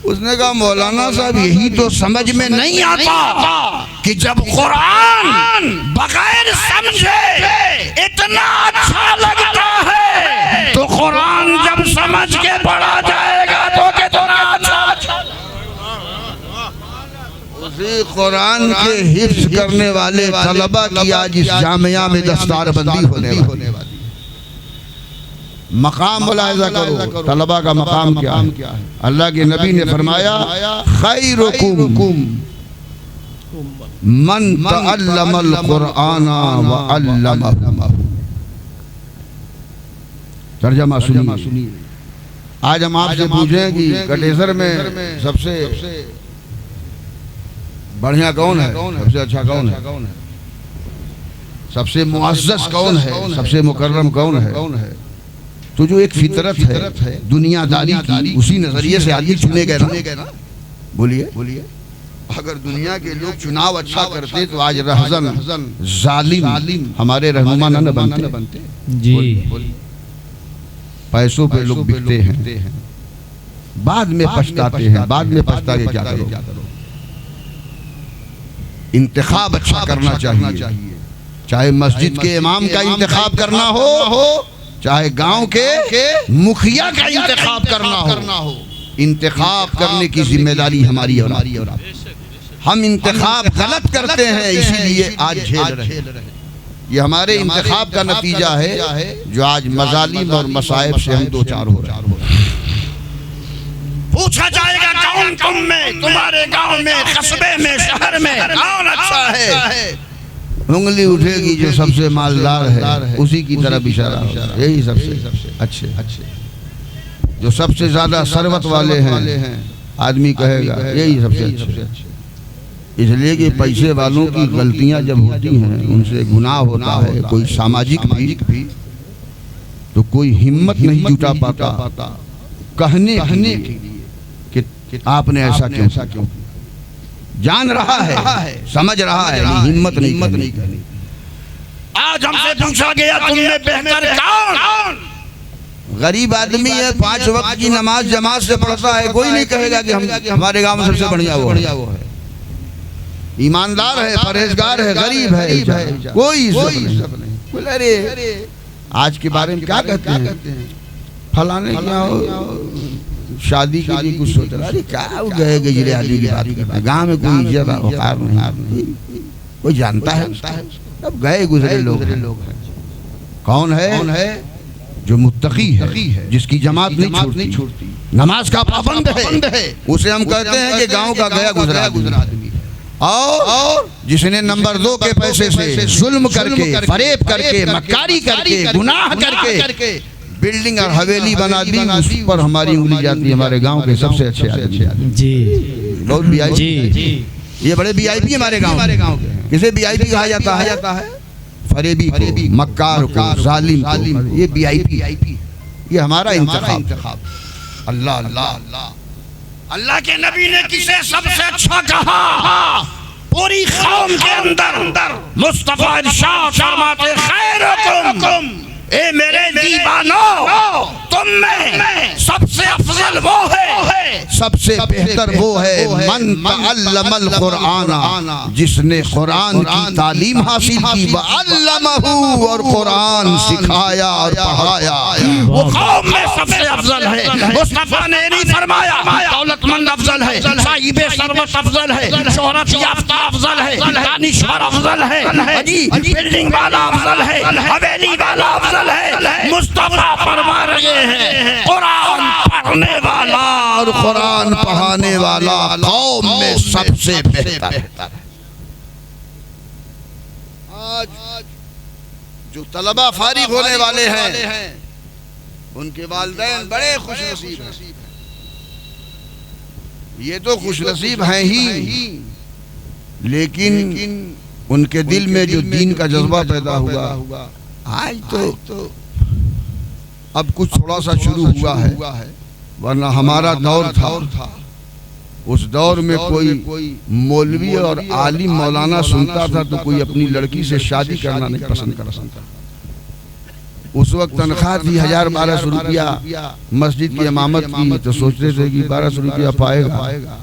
उसने कहा मौलाना साहब यही तो समझ में नहीं आता कि जब कुरान बगैर समझे इतना अच्छा लगता है तो कुरान जब समझ के पढ़ा जाएगा तो कितना अच्छा। कुरान के हिफ्ज करने वाले तलबा की आज इस जामिया में दस्तारबंदी होने वाली। मकाम मुलाहिजा करो, तलबा का मकाम क्या है। अल्लाह के नबी ने फरमाया खैरुकुम मन तअल्लमल कुरान व अल्लमहु। तर्जमा सुनिए। आज हम आपसे पूछें कि कटेसर में सबसे बढ़िया कौन है, सबसे अच्छा कौन है, सबसे मुअज़्ज़ज़ कौन है, सबसे मुकर्रम कौन है, तो जो एक फितरत है दुनियादारी की, उसी नजरिए से आदमी चुनेगा ना। बोलिए अगर दुनिया के लोग चुनाव अच्छा करते तो आज रहज़न जालिम हमारे रहनुमा न बनते जी। पैसों पे लोग बिकते हैं, बाद में पछताते हैं, बाद में पछता के क्या करो। इंतखाब अच्छा करना चाहिए, चाहे मस्जिद के इमाम का इंतखाब करना हो, चाहे गांव के मुखिया का इंतखाब करना हो। इंतखाब करने की जिम्मेदारी हमारी और हम इंतखाब गलत करते हैं, इसीलिए आज झेल रहे हैं। ये हमारे इंतखाब का नतीजा है जो आज मजालिम और मसाइब से हम दो चार हो रहे हैं।
पूछा जाएगा कौन तुम में, तुम्हारे गांव में, कस्बे में, शहर में कौन अच्छा है,
उंगली उठेगी जो सबसे मालदार है, उसी की तरफ इशारा होगा। यही सबसे अच्छे जो सबसे ज्यादा सरवत वाले हैं, आदमी कहेगा यही सबसे अच्छे। इसलिए कि पैसे वालों की गलतियां जब होती हैं, उनसे गुनाह होता है, कोई सामाजिक भी, तो कोई हिम्मत नहीं जुटा पाता कहने के लिए कि आपने ऐसा क्यों। जान रहा है, समझ रहा है, हिम्मत नहीं करनी।
आज हमसे पूछा गया तुमने बेहतर कौन?
गरीब आदमी है, 5 वक्त की नमाज जमात से पढ़ता है, कोई नहीं कहेगा कि हमारे गांव में सबसे बढ़िया वो है। ईमानदार है, परहेजगार है, गरीब है, कोई इज्जत नहीं। बोले अरे आज के बारे में क्या कहते हैं, फलाने क्या शादी के लिए कुछ सोच रहा, अरे क्या गए गजरे आदमी की बात करते हैं, गाँव में कोई इज्जत औकार नहीं, कोई जानता है। अब गए गुजरे लोग कौन है? जो मुत्तकी है, जिसकी जमात नहीं छोड़ती, नमाज का पाबंद है, उसे हम कहते हैं कि गांव का गया गुजरा आदमी। और जिसने नंबर 2 के पैसे से जुल्म करके, फरेब करके, मक्कारी करके, गुनाह करके बिल्डिंग और हवेली बना दी, उस पर हमारी उंगली जाती है। हमारे गांव के सबसे अच्छे आदमी जी, बहुत वीआईपी, ये बड़े वीआईपी हमारे गांव के। किसे वीआईपी कहा जाता है? फरेबी को, मक्कार को, जालिम को, ये वीआईपी। ये हमारा इंतखाब।
अल्लाह के नबी ने किसे सबसे अच्छा कहा? पूरी कौम के अंदर मुस्तफा इरशाद फरमाते खैरुकुम, ए मेरे दीवानों, तुम में सबसे अफजल वो है,
सबसे बेहतर वो है मन तअल्लमल कुरान, जिसने कुरान की तालीम हासिल की, व अल्लमहु, और कुरान सिखाया और पढ़ाया,
वो कौम में सबसे अफजल है। मुस्तफा ने नहीं फरमाया दौलतमंद अफजल है, साहिब सरवत अफजल है, शोहरत याफ्ता अफजल है, दानिश्वर अफजल है, बिल्डिंग वाला अफजल है, हवेली वाला अफजल है। मुस्तफा फरमा रहे हैं कुरान पढ़ने वाला
और कुरान पढ़ाने वाला कौम में सबसे बेहतर है। आज जो तलबा फारिग होने वाले हैं, उनके वालिदैन बड़े खुशनसीब हैं। ये तो खुशनसीब हैं ही, लेकिन उनके दिल में जो दीन का जज्बा पैदा हुआ, आज तो अब कुछ थोड़ा सा शुरू हुआ है, वरना हमारा दौर था, उस दौर में कोई मौलवी और आलिम मौलाना सुनता था तो कोई अपनी लड़की से शादी करना नहीं पसंद करता। उस वक्त तनख्वाह थी 1000-1200 रुपया मस्जिद की इमामत की, तो सोचते थे कि 1200 रुपया पाएगा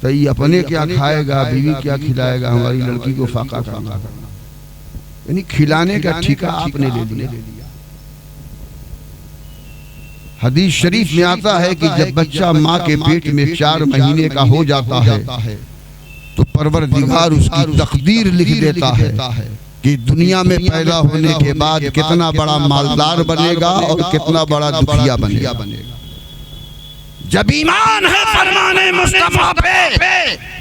तो ये अपने क्या खाएगा, बीवी क्या खिलाएगा, हमारी लड़की को फाका करना। यानी खिलाने का ठेका आपने ले लिया। हदीस शरीफ में आता है कि जब बच्चा माँ के पेट में 4 महीने का हो जाता है तो परवरदिगार उसकी तकदीर लिख देता है कि दुनिया में पैदा होने के बाद कितना बड़ा मालदार बनेगा और कितना बड़ा दुखिया बनेगा।
जब ईमान है फरमाने मुस्तफा पे,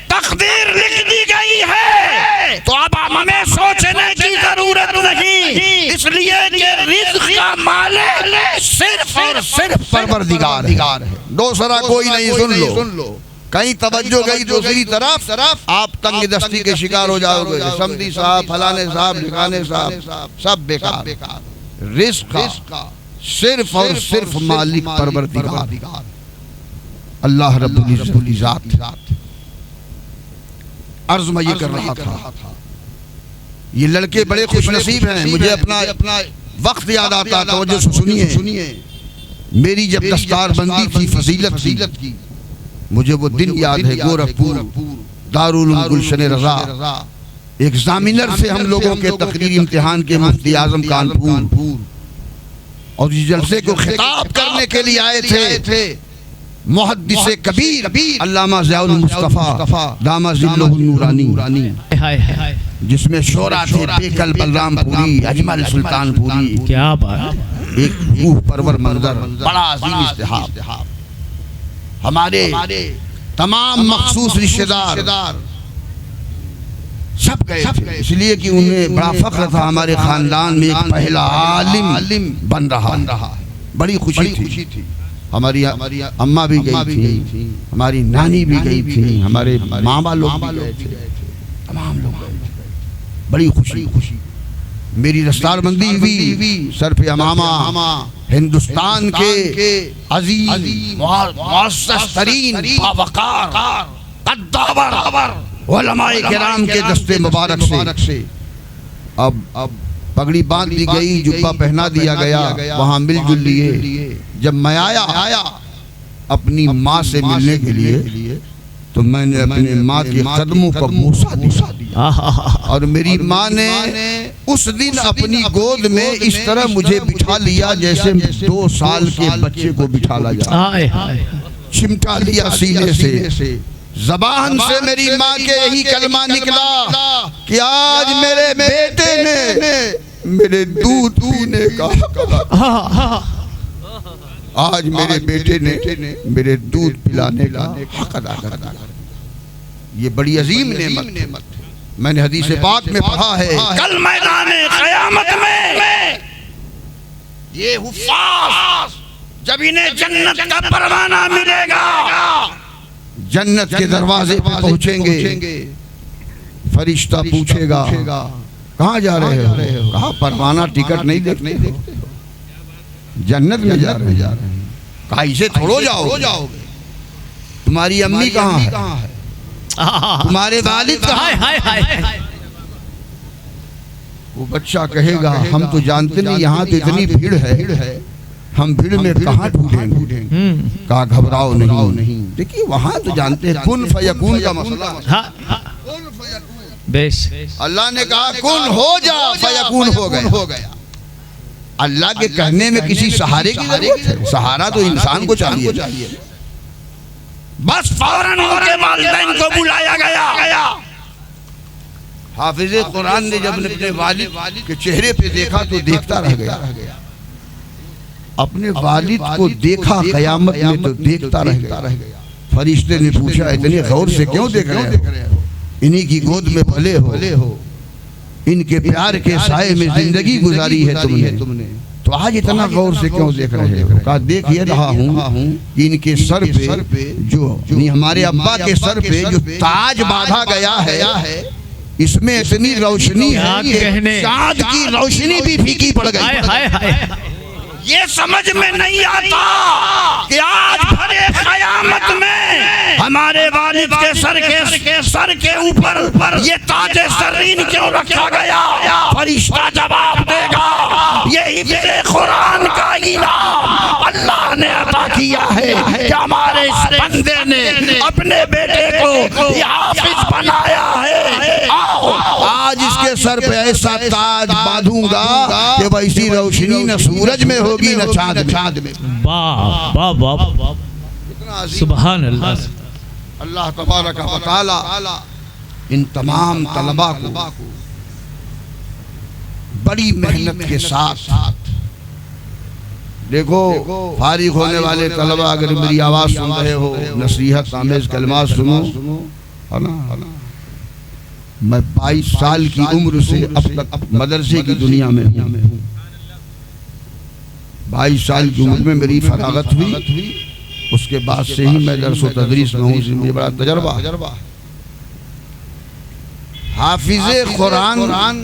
तकदीर लिख दी गई है, तो अब हमें सोचने की जरूरत नहीं, इसलिए कि रिज़्क़ का मालिक सिर्फ और सिर्फ परवरदिगार है, दूसरा कोई नहीं। सुन लो कहीं तवज्जो गई दूसरी तरफ, आप तंग दस्ती के शिकार हो जाओगे। समदी साहब, फलाने साहब, ढिकाने साहब, सब बेकार। रिज़्क़ का सिर्फ और सिर्फ मालिक परवरदिगार अल्लाह रब्बुल इज़्ज़त। अर्ज़ मैं ये कर रहा था, ये लड़के बड़े खुशनसीब हैं। मुझे अपना वक्त याद आता, तवज्जो से सुनिए। मेरी जब दस्तार बंदी थी फजीलत की, मुझे वो दिन याद है। गोरखपुर दारुल उलूम गुलशन रज़ा एग्जामिनर से हम लोगों के तकरीर इम्तिहान के मुफ्ती आजम कानपुर, और इस जलसे को खिताब करने के लिए आए थे मुहद्दिस कबीर अल्लामा ज़ियाउल मुस्तफ़ा दामा ज़िल्लुहु नूरानी, जिसमें शोरा थे बेकल बलरामपुरी, अजमल सुल्तानपुरी।
क्या बात,
एक रूह परवर मंजर, बड़ा अजीम इस्तिहाब। हमारे तमाम मखसूस रिश्तेदार सब गए थे, इसलिए कि उन्हें बड़ा फख्र था हमारे खानदान में एक पहला आलिम बन रहा। बड़ी खुशी थी। हमारी अम्मा भी गई थी, हमारी नानी भी गई थी, हमारे मामा लोग भी गए थे, तमाम लोग गए थे। बड़ी खुशी। मेरी दस्तारबंदी हुई, सर पे अमामा, हिंदुस्तान के अजीज मुअज़्ज़ज़ तरीन बावकार कद्दावर उलमाए किराम के दस्ते मुबारक से अब पगड़ी बांध दी गई, जुब्बा पहना दिया गया, वहाँ मिलजुल लिए। जब मैं आया अपनी माँ से मिलने के लिए, तो मैंने अपनी माँ के कदमों पर मूसा दिया, और मेरी माँ ने उस दिन अपनी गोद में इस तरह मुझे बिठा लिया जैसे 2 साल के बच्चे को बिठाला जाए। चिमटा लिया सीने से, ज़बान से मेरी माँ के यही कलमा निकला कि आज मेरे बेटे ने मेरे दूध पीने का हक, आज मेरे बेटे ने मेरे दूध पिलाने का हक अदा कर। ये बड़ी अजीम नेमत। मैंने हदीस पाक में पढ़ा है,
कल मैदाने क़यामत में ये हुफ़ाज़ जब इन्हें जन्नत का परवाना मिलेगा,
जन्नत के दरवाजे पर पहुंचेंगे, फरिश्ता पूछेगा कहाँ जा रहे हो? कहा परवाना टिकट नहीं देखते हो, जन्नत में जा रहे हैं। कहा इसे थोड़ो जाओगे, तुम्हारी अम्मी कहाँ है, तुम्हारे वालिद कहाँ है? वो बच्चा कहेगा हम तो जानते नहीं, यहाँ तो इतनी भीड़ है, हम भीड़ में कहाँ ढूंढेंगे। कहा घबराओ नहीं। देखिए वहाँ तो जानते हैं कुन फयकून का मसला। अल्लाह ने कहा कुन हो जा, फयकून हो गया। अल्लाह के कहने में किसी सहारे की जरूरत है? सहारा तो इंसान को चाहिए।
बस फौरन उनके वालिदैन को बुलाया गया।
हाफिज़े कुरान ने जब अपने वालिद के चेहरे पे देखा तो देखता रह गया। अपने वालिद को देखा क़यामत में तो देखता रह गया। फरिश्ते ने पूछा इतने गौर से क्यों देख रहे हो? इन्हीं की गोद में पले हो, इनके प्यार के साए में जिंदगी गुजारी है तुमने, तो आज इतना गौर से क्यों देख रहे हो? कहा देख ये रहा हूँ कि इनके सर पे जो हमारे अब्बा के सर पे जो ताज बांधा गया है, इसमें इतनी रोशनी है कि चाँद की रोशनी भी फीकी पड़ गई।
ये समझ में नहीं आता कि आज भरे क़यामत में हमारे वालिद के सर के ऊपर ये ताजे सररीन क्यों रखा गया? फरिश्ता जवाब देगा यही मेरे कुरान का इनाम अल्लाह ने अता किया है कि हमारे इस बंदे ने अपने बेटे को हाफिज बनाया है। आओ
आज इसके सर पे ऐसा ताज बांधूंगा कि वैसी रोशनी न सूरज में होगी न चांद में।
वाह वाह वाह, सुभान अल्लाह।
अल्लाह तबारक व तआला इन तमाम तलबा को बड़ी मेहनत के साथ देखो, फारिग होने वाले तलबा अगर मेरी आवाज़ सुन रहे हो, नसीहत आमेज कलमात सुनो, है ना। मैं 22 साल की उम्र से अब तक मदरसे की दुनिया में हूँ। 22 साल की उम्र में मेरी फरागत हुई, उसके बाद से ही मैं दर्स व तदरीस में हूँ। मुझे बड़ा तजर्बा। हाफिज़े कुरान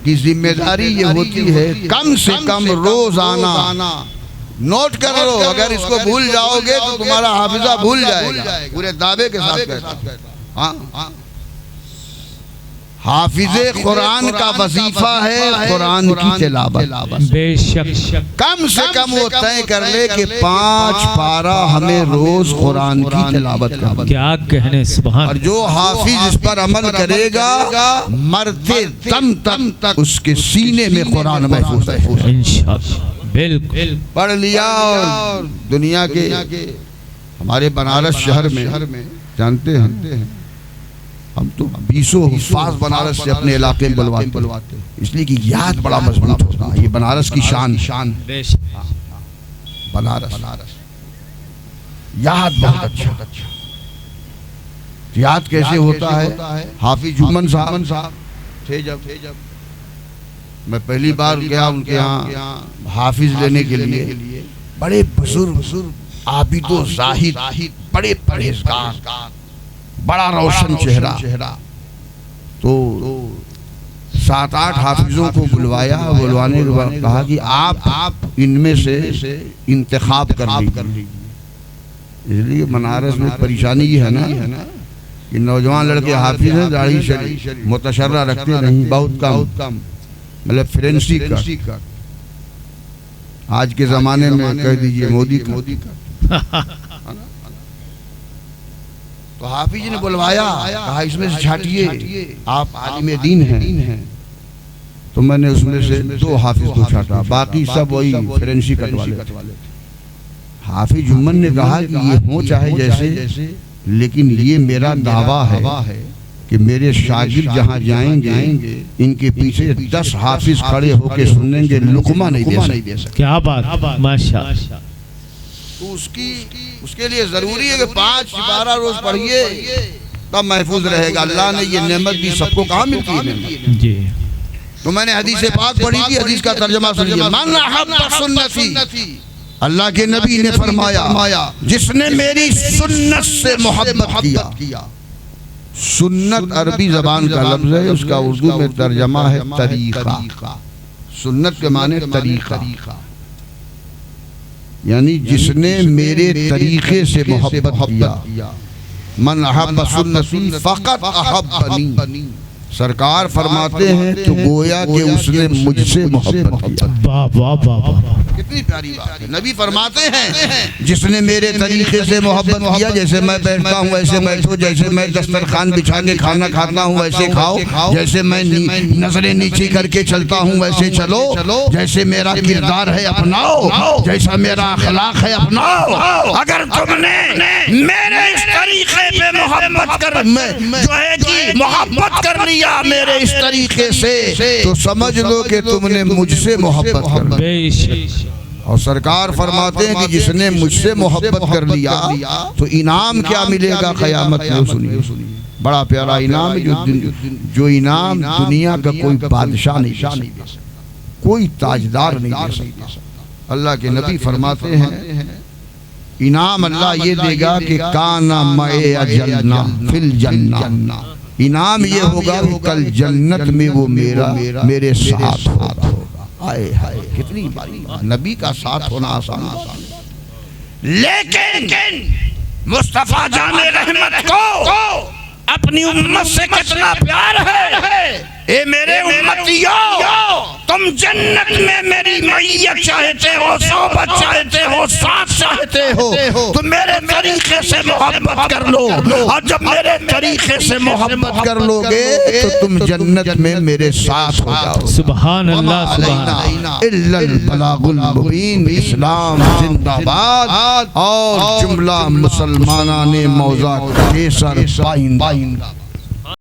की जिम्मेदारी ये होती है कम से कम रोजाना नोट कर लो। अगर इसको भूल जाओगे तो तुम्हारा हाफिजा भूल जाएगा, पूरे दावे के साथ कहता। हाँ, हाफिज़े कुरान का वजीफा है कुरान की तिलावत।
बेशक
कम से कम वो तय कर ले कि 5 पारा हमें रोज कुरान की तिलावत करनी।
क्या कहने, सुभान।
और जो हाफिज इस पर अमल करेगा मरते दम तक उसके सीने में कुरान महफूज है
इंशाअल्लाह। बिल्कुल
पढ़ लिया। और दुनिया के हमारे बनारस शहर में जानते हैं हम तो 20 हुफ्फाज बनारस से अपने इलाके में बुलवाते, इसलिए कि याद बड़ा मजबूत होता है। ये बनारस की शान बनारस याद बहुत अच्छा। याद कैसे होता है? हाफिज जुम्मन साहब थे जब मैं पहली बार गया उनके यहाँ हाफिज लेने के लिए, बड़े बुजुर्ग आबिदो जाहिद, बड़े परहेजगार, बड़ा रोशन चेहरा। तो 7-8 हाफिजों को बुलवाने के बाद कहा कि आप इनमें से इंतखाब कर लीजिए। इसलिए बनारस में परेशानी ये है ना कि नौजवान लड़के हाफिज हैं, दाढ़ी शरीफ मुतशर्रा रखते नहीं, बहुत कम, मतलब फ्रेंसी का। आज के जमाने में कह दीजिए मोदी का। तो हाफिज ने बुलवाया, कहा इसमें से छाटिए, आप आलिम दीन हैं। तो मैंने उसमें से 2 हाफिज को छाटा, बाकी सब वही फ्रेंसी कट वाले। हाफिज जुम्मन ने कहा कि ये हो चाहे जैसे, लेकिन ये मेरा दावा है कि मेरे शागिर्द जहाँ जाएंगे इनके पीछे 10 हाफिज खड़े होके सुनेंगे, लुकमा नहीं दे सकते।
क्या बात, माशाअल्लाह।
तो उसके लिए जरूरी है कि 5 12 रोज पढ़िए, तब महफूज रहेगा। अल्लाह ने ये नेमत दी, सबको कहाँ मिलती है
जी।
तो मैंने हदीस पाक पढ़ी थी, हदीस का तर्जुमा सुनिए। मन अहब्ब सुन्नती, अल्लाह के नबी ने फरमाया जिसने मेरी सुन्नत से मोहब्बत किया। सुन्नत अरबी जबान का लफ्ज है, उसका उर्दू में तर्जमा है तरीका। सुन्नत के माने तरीका, यानी जिसने मेरे तरीके से मोहब्बत किया। मन अहब्ब सुन्नती फक़त अहब्बनी। सरकार फरमाते हैं तो गोया कि उसने मुझसे मोहब्बत किया।
वाह वाह वाह वाह,
कितनी प्यारी बात है। नबी फरमाते हैं जिसने मेरे तरीके से मोहब्बत किया, जैसे मैं बैठता हूँ वैसे बैठो, जैसे मैं दस्तरखान बिछा के खाना खाता हूँ वैसे खाओ, जैसे मैं नजरें नीचे करके चलता हूँ वैसे चलो, जैसे मेरा किरदार है अपनाओ, जैसा मेरा अखलाक है अपनाओ। अगर तुमने मेरे इस तरीके पे मोहब्बत कर लिया मेरे इस तरीके से, तो समझ लो कि तुमने मुझसे मोहब्बत कर ली। और सरकार फरमाते हैं कि जिसने मुझसे मोहब्बत कर लिया तो इनाम क्या मिलेगा क़यामत में। सुनिए, बड़ा प्यारा इनाम, जो इनाम दुनिया का कोई बादशाह नहीं दे सकता, कोई ताजदार नहीं दे सकता। अल्लाह के नबी फरमाते हैं इनाम अल्लाह ये देगा कि काना मए जन्ना फिल जन्ना। इनाम ये होगा कि कल जन्नत में वो मेरे साथ होगा। आए हाय, कितनी बड़ी नबी का साथ होना आसान, लेकिन मुस्तफा जाने रहमत को अपनी उम्मत से कितना प्यार है। ए मेरे उम्मतियों, तुम जन्नत में मेरी मैयत चाहते हो, सोबत चाहते हो, साथ चाहते हो, तो मेरे तरीके से मोहब्बत कर लो। और जब मेरे तरीके से मोहब्बत कर लोगे तो तुम जन्नत में मेरे साथ हो जाओ।
सुभान अल्लाह, सुभान अल्लाह।
इल्लल बलागुल मुबीन। इस्लाम जिंदाबाद और जुमला मुसलमाना ने मौजा केसर पाइंदा।